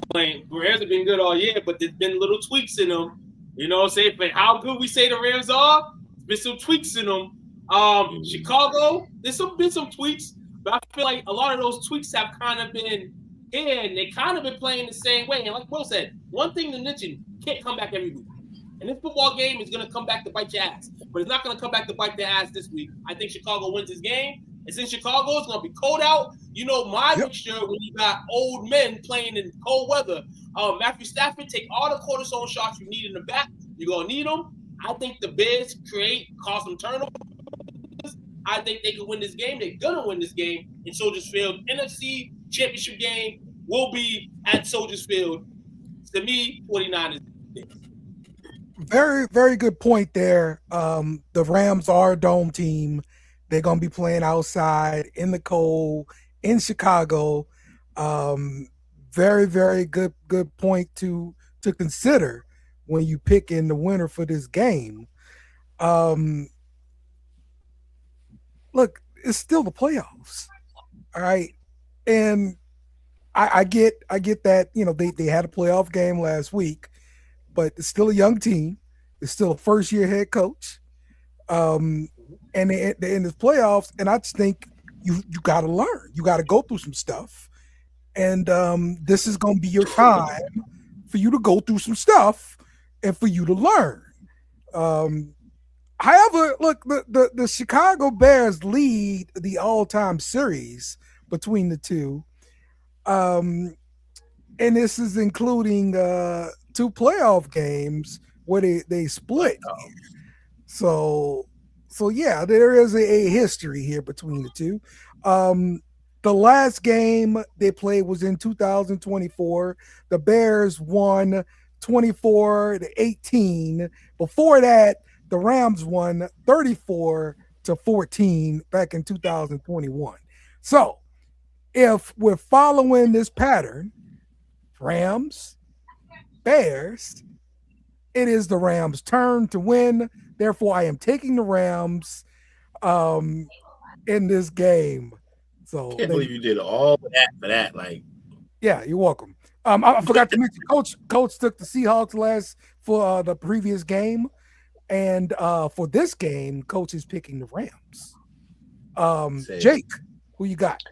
good all year, but there's been little tweaks in them. You know what I'm saying? But how good we say the Rams are, there's been some tweaks in them. Chicago, there's been some tweaks, but I feel like a lot of those tweaks have kind of been here, and they kind of been playing the same way. And like Will said, one thing to mention, can't come back every week. And this football game is going to come back to bite your ass. But it's not going to come back to bite their ass this week. I think Chicago wins this game. It's in Chicago. It's going to be cold out. You know my mixture when you got old men playing in cold weather. Matthew Stafford, take all the cortisone shots you need in the back. You're going to need them. I think the Bears cause some turnovers. I think they can win this game. They're going to win this game in Soldiers Field. NFC Championship game will be at Soldiers Field. To me, 49ers. Very, very good point there. The Rams are a dome team. They're going to be playing outside in the cold in Chicago. Very, very good point to consider when you pick in the winner for this game. Look, it's still the playoffs. All right. And I get that, they had a playoff game last week, but it's still a young team. It's still a first-year head coach. And they're in the playoffs, and I just think you got to learn. You got to go through some stuff. And this is going to be your time for you to go through some stuff and for you to learn. However, look, the Chicago Bears lead the all-time series between the two. And this is including 2 playoff games where they split. So yeah, there is a history here between the two. The last game they played was in 2024. The Bears won 24-18. Before that, the Rams won 34-14 back in 2021. So if we're following this pattern, Rams, Bears, it is the Rams' turn to win. Therefore, I am taking the Rams in this game. So I can't believe you did all of that for that. Yeah, you're welcome. I forgot to mention, Coach took the Seahawks for the previous game, and for this game, Coach is picking the Rams. Jake, who you got?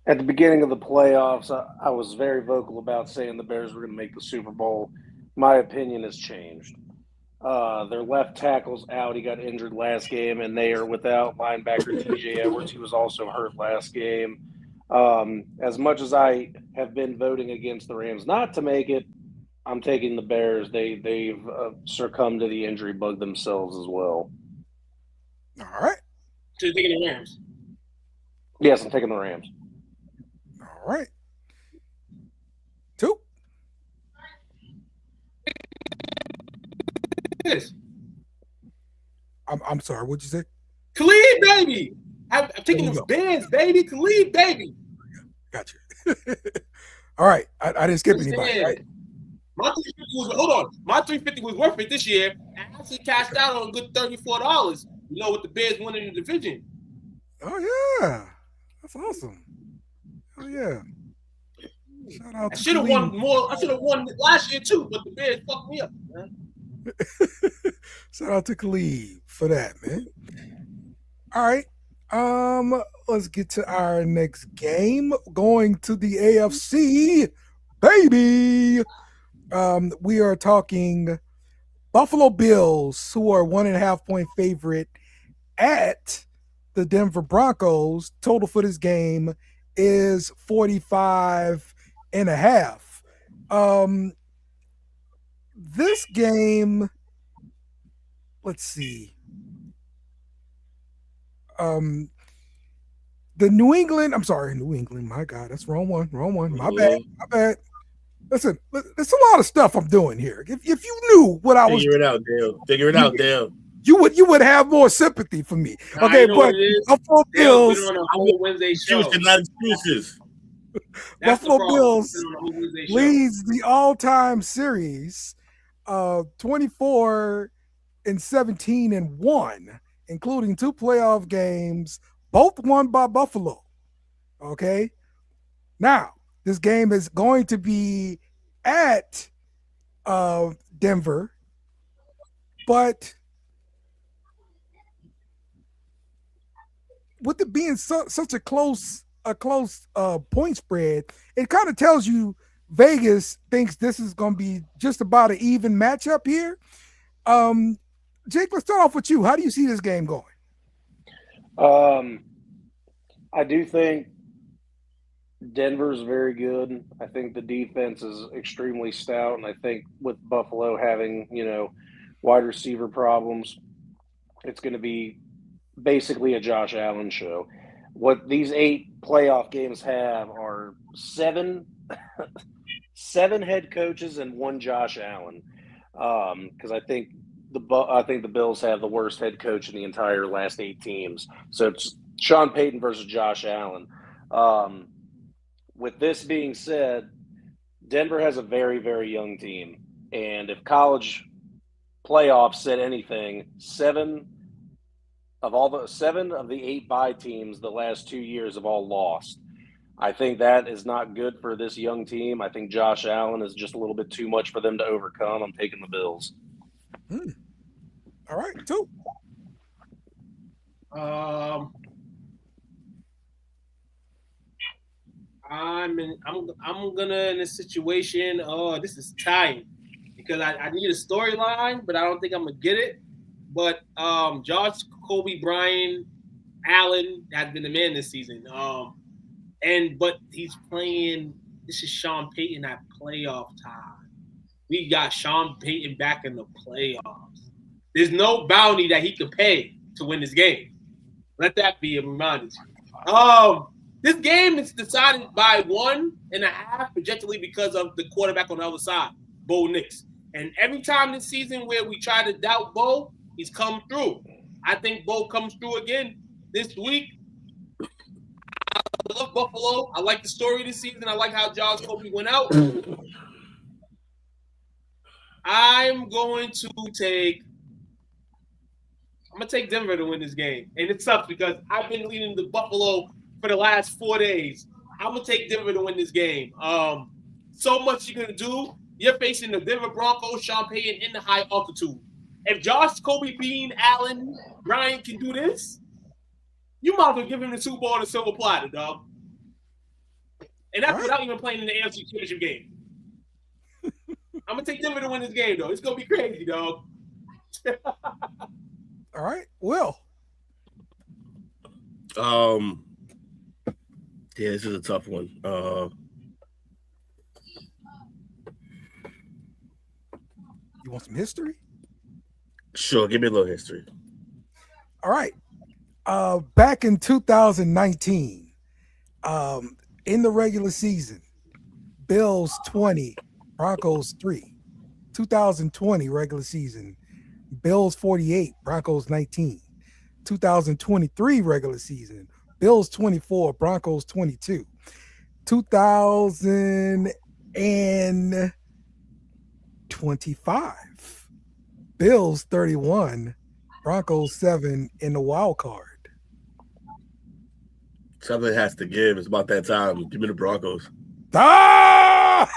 At the beginning of the playoffs, I was very vocal about saying the Bears were going to make the Super Bowl. My opinion has changed. Their left tackle's out. He got injured last game, and they are without linebacker TJ Edwards. He was also hurt last game. As much as I have been voting against the Rams not to make it, I'm taking the Bears. They've succumbed to the injury bug themselves as well. All right. So you're taking the Rams? Yes, I'm taking the Rams. All right. 2. Yes. I'm sorry. What'd you say? Khalid, baby. I'm taking those Bears, baby. Khalid, baby. Gotcha. All right. I didn't skip anybody. Right? My $350 was worth it this year. I actually cashed out on a good $34. With the Bears winning the division. Oh yeah, that's awesome. Oh yeah. Shout out. I should have won more. I should have won last year too, but the Bears fucked me up, man. Shout out to Khalid for that, man. All right. Let's get to our next game. Going to the AFC, baby. We are talking Buffalo Bills, who are 1.5 point favorite at the Denver Broncos. Total for this game is 45.5. This game, let's see. New England. My God, that's wrong one. My bad. Listen, there's a lot of stuff I'm doing here. If you knew what I was Figure it out, Dale. you would have more sympathy for me. Nah, Okay, you know but what it is? Buffalo They've been Bills, on a whole Wednesday show. Excuses, not excuses. That's the Buffalo problem. Bills They've been on a whole Wednesday show. leads the all-time series 24-17-1, including 2 playoff games, both won by Buffalo. Okay. Now, this game is going to be at Denver, but with it being such a close point spread, it kind of tells you Vegas thinks this is going to be just about an even matchup here. Jake, let's start off with you. How do you see this game going? I do think Denver's very good. I think the defense is extremely stout, and I think with Buffalo having, wide receiver problems, it's going to be basically a Josh Allen show. What these 8 playoff games have are 7 head coaches and 1 Josh Allen. Because I think the Bills have the worst head coach in the entire last 8 teams. So it's Sean Payton versus Josh Allen. With this being said, Denver has a very, very young team. And if college playoffs said anything, 7 of the 8 bye teams the last 2 years have all lost. I think that is not good for this young team. I think Josh Allen is just a little bit too much for them to overcome. I'm taking the Bills. All right, 2. I'm gonna in a situation. Oh, this is tight because I need a storyline, but I don't think I'm gonna get it. But Josh, Kobe, Bryant, Allen has been the man this season. But he's playing. This is Sean Payton at playoff time. We got Sean Payton back in the playoffs. There's no bounty that he could pay to win this game. Let that be a reminder. This game is decided by 1.5 projectedly because of the quarterback on the other side, Bo Nix. And every time this season where we try to doubt Bo, he's come through. I think Bo comes through again this week. I love Buffalo. I like the story this season. I like how Josh Kobe went out. I'm going to take Denver to win this game. And it sucks because I've been leading the Buffalo for the last 4 days. I'm going to take Denver to win this game. So much you're going to do. You're facing the Denver Broncos, Sean Payton in the high altitude. If Josh, Kobe, Bean, Allen, Bryant can do this, you might as well give him the Super Bowl and the silver platter, dog. And that's without even playing in the AFC Championship game. I'm going to take Denver to win this game, though. It's going to be crazy, dog. All right, Will. Yeah, this is a tough one. You want some history? Sure, give me a little history. All right. Back in 2019, in the regular season, Bills 20, Broncos 3. 2020 regular season, Bills 48, Broncos 19. 2023 regular season, Bills 24, Broncos 22. 2025, Bills 31, Broncos 7 in the wild card. Something has to give. It's about that time. Give me the Broncos. Ah!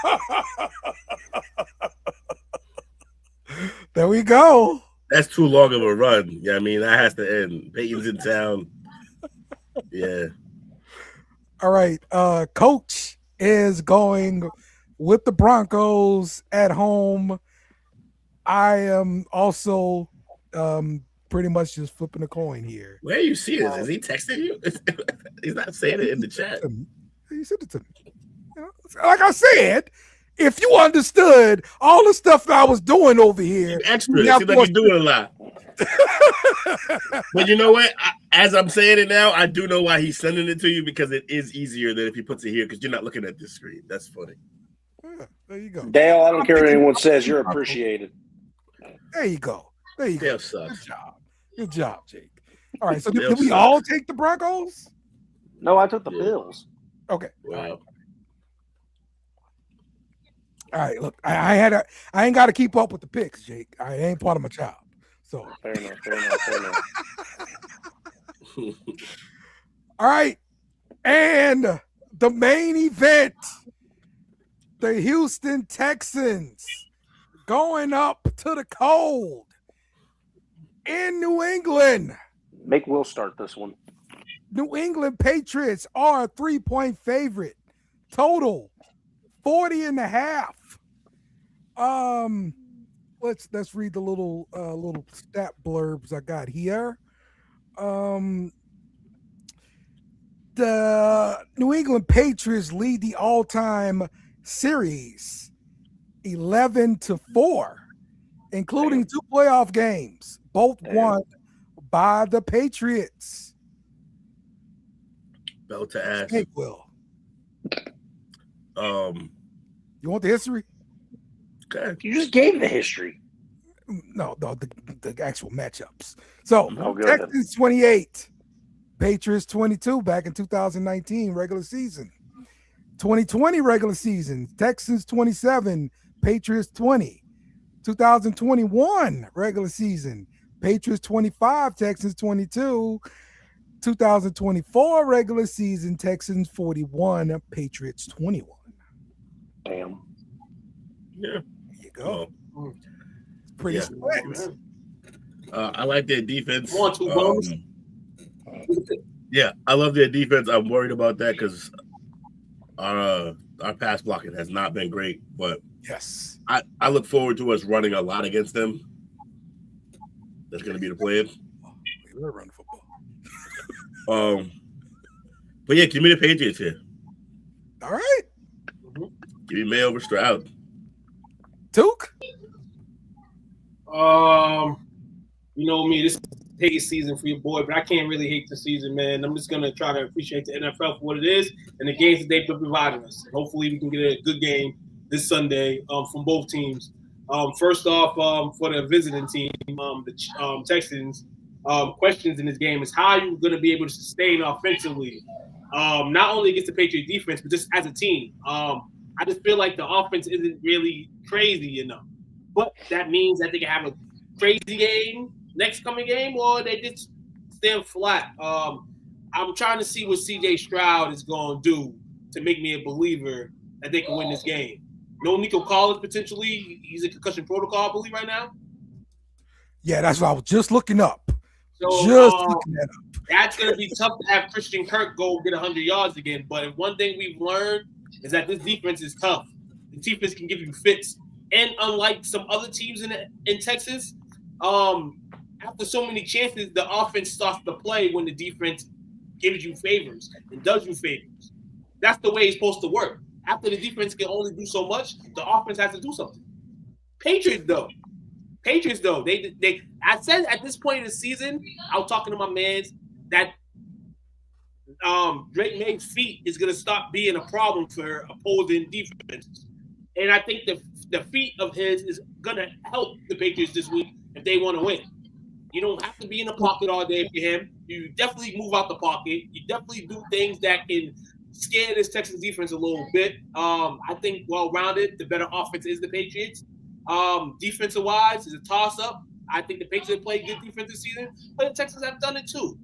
There we go. That's too long of a run. Yeah, I mean, that has to end. Peyton's in town. Yeah. All right. Coach is going with the Broncos at home. I am also pretty much just flipping a coin here. Where you see this? Is he texting you? He's not saying it in the chat. He said it to me. You know, like I said, if you understood all the stuff that I was doing over here, extra. It seems like you're doing a lot. But you know what? As I'm saying it now, I do know why he's sending it to you, because it is easier than if he puts it here, because you're not looking at this screen. That's funny. Yeah, there you go. Dale, I don't care what anyone says. You're appreciated. There you go. There you go. sucks. Good job, Jake. All right, so Dale did we sucks. all take the Broncos? No, I took the Yeah. Bills. Okay. Wow. All right, look, I ain't got to keep up with the picks, Jake. I ain't part of my job. So, Fair enough. all right, and the main event, the Houston Texans going up to the cold in New England. Make Will start this one. New England Patriots are a 3-point favorite. Total 40.5. Let's read the little stat blurbs I got here. The New England Patriots lead the all-time series 11-4, including 2 playoff games, both won by the Patriots. Belt to ass. Hey, Will. Um, You want the history? okay. You just gave the history. No, the actual matchups. So Oh, good. Texans 28, Patriots 22 back in 2019 regular season. 2020 regular season, Texans 27, Patriots 20. 2021 regular season, Patriots 25, Texans 22. 2024 regular season, Texans 41, Patriots 21. Damn. Yeah. There you go. Well, Pretty yeah. split. I like their defense. 1-2 bonus. Yeah, I love their defense. I'm worried about that because our pass blocking has not been great, but Yes. I look forward to us running a lot against them. That's going to be the plan. We're running football. But yeah, give me the Patriots here. All right. Give me May over Stroud. Duke. You know me, this is a hate season for your boy, but I can't really hate the season, man. I'm just gonna try to appreciate the NFL for what it is and the games that they've been providing us. Hopefully, we can get a good game this Sunday from both teams. First off, for the visiting team, the Texans, questions in this game is how are you going to be able to sustain offensively, not only against the Patriot defense, but just as a team. I just feel like the offense isn't really crazy enough. But that means that they can have a crazy game next coming game, or they just stand flat. I'm trying to see what C.J. Stroud is going to do to make me a believer that they can win this game. No Nico Collins potentially. He's in concussion protocol, I believe, right now. Yeah, that's what I was just looking up. So Looking that up. that's going to be tough to have Christian Kirk go get 100 yards again. But if one thing we've learned is that this defense is tough. The defense can give you fits. And unlike some other teams in Texas, after so many chances, the offense starts to play when the defense gives you favors and does you favors. That's the way it's supposed to work. After the defense can only do so much, the offense has to do something. Patriots, though, they I said at this point in the season, I was talking to my mans that Drake May's feet is going to stop being a problem for opposing defenses. And I think the feet of his is going to help the Patriots this week if they want to win. You don't have to be in the pocket all day for him. You definitely move out the pocket. You definitely do things that can scare this Texas defense a little bit. I think well-rounded, the better offense is the Patriots. Defensive-wise, is a toss-up. I think the Patriots play good defense this season, but the Texans have done it too.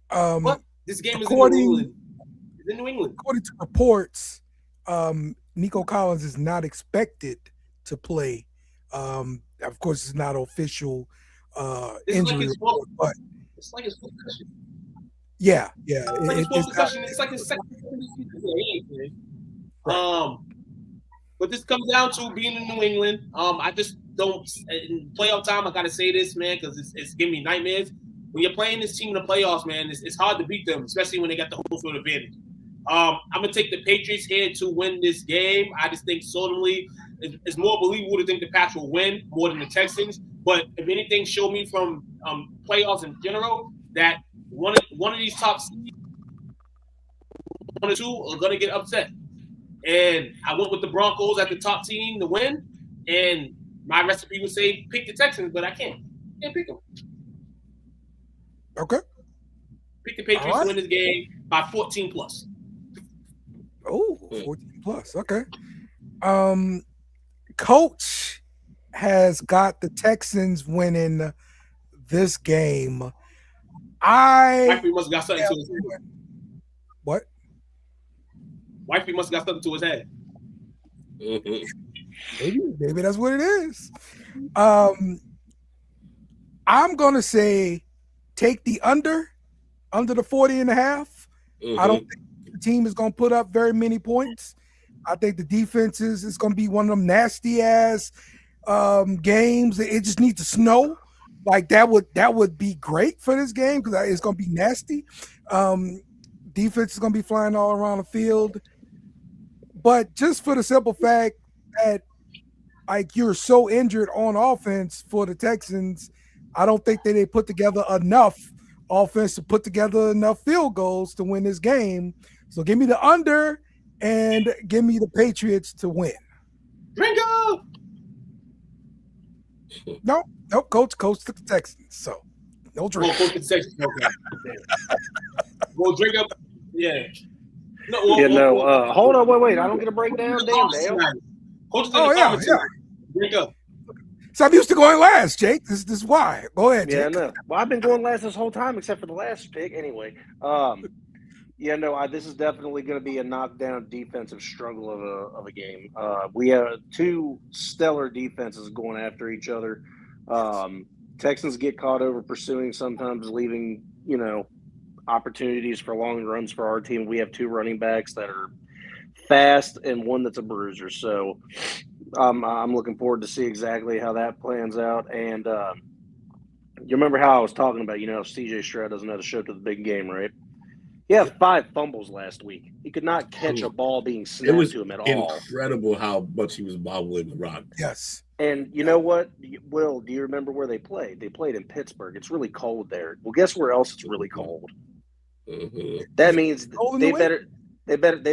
But this game is in New England. It's in New England. According to reports, Nico Collins is not expected to play. Of course, it's not official injury report, but it's like his foot concussion. yeah. It's like his foot concussion. It's like his second season. But this comes down to being in New England. I just don't in playoff time. I gotta say this, man, because it's giving me nightmares. When you're playing this team in the playoffs, man, it's hard to beat them, especially when they got the home field advantage. I'm gonna take the Patriots here to win this game. I just think certainly it's more believable to think the Pats will win more than the Texans. But if anything, show me from playoffs in general that one of these top seeds, one or two, are gonna get upset. And I went with the Broncos at the top team to win. And my recipe would say pick the Texans, but I can't pick them. Okay. Pick the Patriots to win this game by 14 plus. Oh, 14 plus. Okay. Coach has got the Texans winning this game. Wifey must have got something to his head. What? Wifey must have got something to his head. Maybe that's what it is. I'm gonna say take the under the 40.5. I don't think the team is gonna put up very many points. I think the defense is gonna be one of them nasty ass games. It just needs to snow. Like that would be great for this game because it's gonna be nasty. Defense is gonna be flying all around the field. But just for the simple fact that like you're so injured on offense for the Texans, I don't think that they put together enough offense to put together enough field goals to win this game. So give me the under and give me the Patriots to win. Ringo! No, coach took the Texans. So no drink. Coach the Texans. Okay. Well, drink up. Yeah. Hold on, wait. I don't get a breakdown. Damn, Dale. Yeah. Drink up. So I'm used to going last, Jake. This is why. Go ahead, Jake. Yeah, no. Well, I've been going last this whole time except for the last pick. Anyway, this is definitely going to be a knockdown defensive struggle of a game. We have two stellar defenses going after each other. Texans get caught over pursuing, sometimes leaving, opportunities for long runs for our team. We have two running backs that are fast and one that's a bruiser. So I'm looking forward to see exactly how that plans out. And you remember how I was talking about, CJ Stroud doesn't have to show up to the big game, right? He had 5 fumbles last week. He could not catch a ball being snapped to him at all. It was incredible how much he was bobbling the rock. Yes. And you know what, Will, do you remember where they played? They played in Pittsburgh. It's really cold there. Well, guess where else it's really cold? Mm-hmm. That means they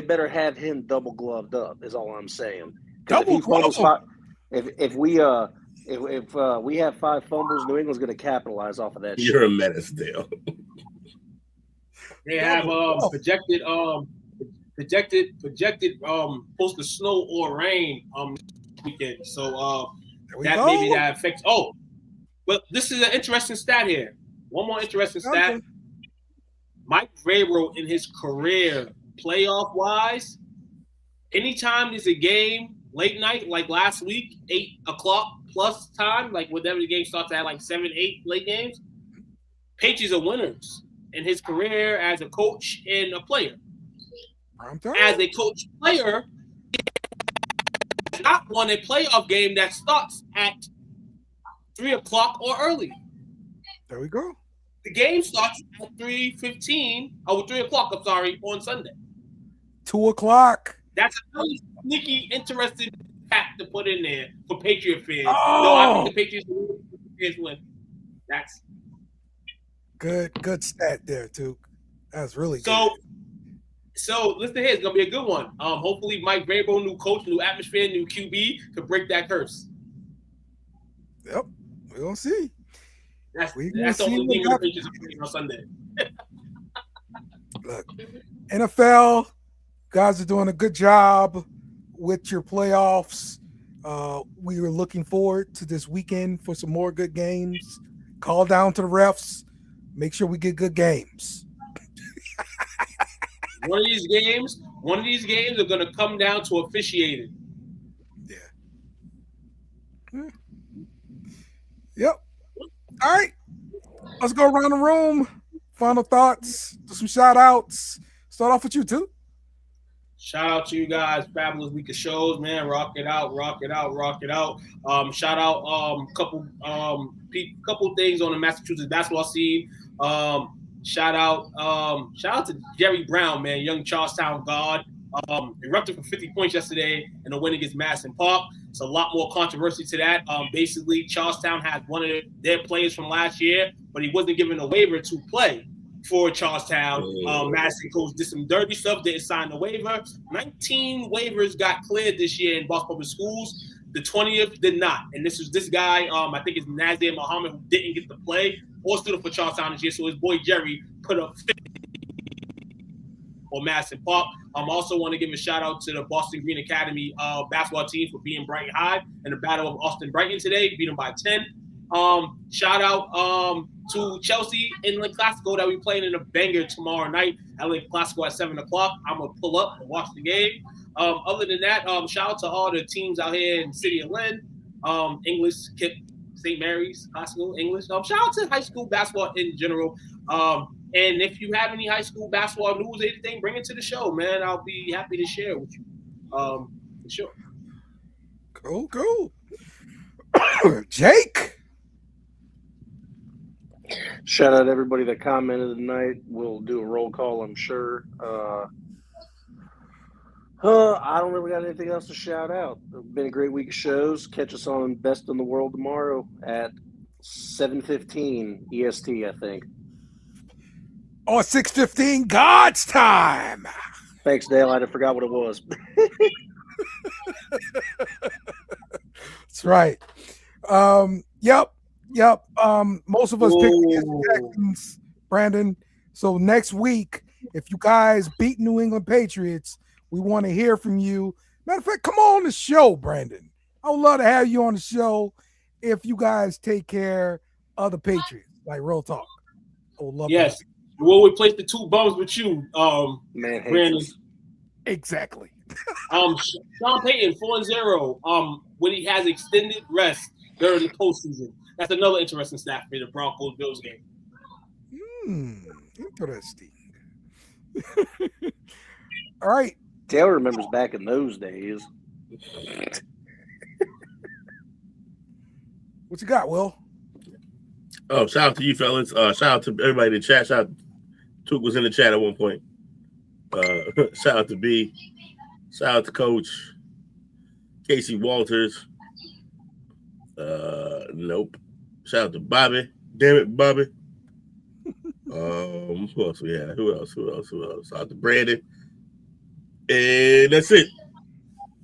better have him double gloved up. Is all I'm saying. Double gloved. If we have 5 fumbles, New England's going to capitalize off of that. You're a menace, Dale. They have projected supposed to snow or rain this weekend. So maybe that affects. Oh, but this is an interesting stat here. One more interesting stat. Mike Vrabel in his career, playoff wise, anytime there's a game late night like last week, 8:00 plus time, like whenever the game starts at like 7, 8 late games, Patriots are winners in his career as a coach and a player. As a coach player, not won a playoff game that starts at 3:00 or early. There we go. The game starts at 3:15. Oh, 3:00. I'm sorry, on Sunday. 2:00. That's a really sneaky, interesting fact to put in there for Patriot fans. Oh. No, I think the Patriots win. That's good stat there, too. That's really good. So listen here, it's gonna be a good one. Hopefully Mike Vrabel, new coach, new atmosphere, new QB, could break that curse. Yep, we're gonna see. That's the only thing the Patriots are playing on Sunday. Look, NFL guys are doing a good job with your playoffs. We were looking forward to this weekend for some more good games. Call down to the refs. Make sure we get good games. One of these games are going to come down to officiating. Yeah. Yep. All right. Let's go around the room. Final thoughts. Do some shout outs. Start off with you, too. Shout out to you guys. Fabulous week of shows, man. Rock it out. Shout out couple things on the Massachusetts basketball scene. Shout out to Jerry Brown, man, young Charlestown guard. Erupted for 50 points yesterday in a win against Madison Park. It's a lot more controversy to that. Basically, Charlestown had one of their players from last year, but he wasn't given a waiver to play for Charlestown. Madison coach did some dirty stuff, didn't sign the waiver. 19 waivers got cleared this year in Boston Public Schools. The 20th did not. And this is this guy, I think it's Nazir Muhammad, who didn't get to play or stood up for Charlestown this year. So his boy Jerry put up 50 for Madison Park. I also want to give a shout out to the Boston Green Academy basketball team for beating Brighton High in the Battle of Austin Brighton today, beat them by 10. Shout out to Chelsea Inland Classico that we playing in a banger tomorrow night. LA Classico at 7 o'clock. I'm gonna pull up and watch the game. Other than that, shout out to all the teams out here in the city of Lynn. English, KIP, St. Mary's, Classical, English. Shout out to high school basketball in general. And if you have any high school basketball news, anything, bring it to the show, man. I'll be happy to share with you. For sure. Cool. Jake. Shout out to everybody that commented tonight. We'll do a roll call, I'm sure. I don't really got anything else to shout out. It's been a great week of shows. Catch us on Best in the World tomorrow at 7:15 EST, I think. Oh, 6:15 God's time. Thanks, Dale. I forgot what it was. That's right. Yep. Most of us picked the Texans, Brandon. So next week, if you guys beat New England Patriots, we want to hear from you. Matter of fact, come on the show, Brandon. I would love to have you on the show if you guys take care of the Patriots. Like real talk. I would love yes. that. We'll replace the two bums with you, Man, Brandon. Exactly. Sean Payton 4-0. When he has extended rest during the postseason. That's another interesting stat for the Broncos Bills game. Interesting. All right. Taylor remembers back in those days. What you got, Will? Oh, shout out to you, fellas. Shout out to everybody in the chat. Shout out Took was in the chat at one point. Shout out to B. Shout out to Coach Casey Walters. Nope. Shout out to Bobby. Damn it, Bobby. Who else we had? Who else? Shout out to Brandon. And that's it.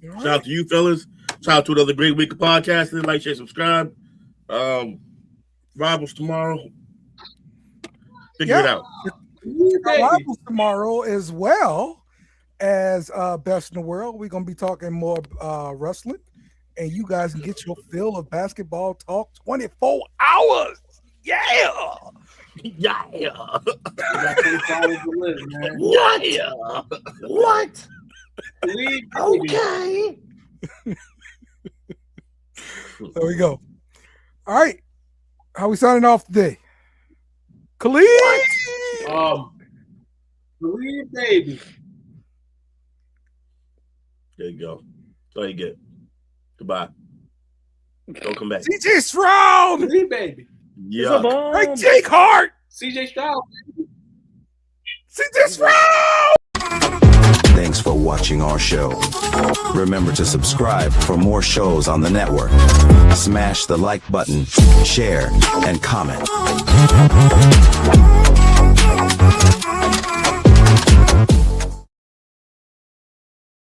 Right. Shout out to you, fellas. Shout out to another great week of podcasting. Like, share, subscribe. Rivals tomorrow. Figure it out. Rivals tomorrow as well as Best in the World. We're going to be talking more wrestling. And you guys can get your fill of basketball talk 24 hours. Yeah. Yeah. What? Okay. There we go. All right. How we signing off today? Khalid. Khalid, baby. There you go. That's all you get. Goodbye. Don't come back. CJ Stroud. Khalid, baby. Yeah. Hey, Jake Hart. CJ Stroud. CJ Stroud. Thanks for watching our show. Remember to subscribe for more shows on the network. Smash the like button, share, and comment.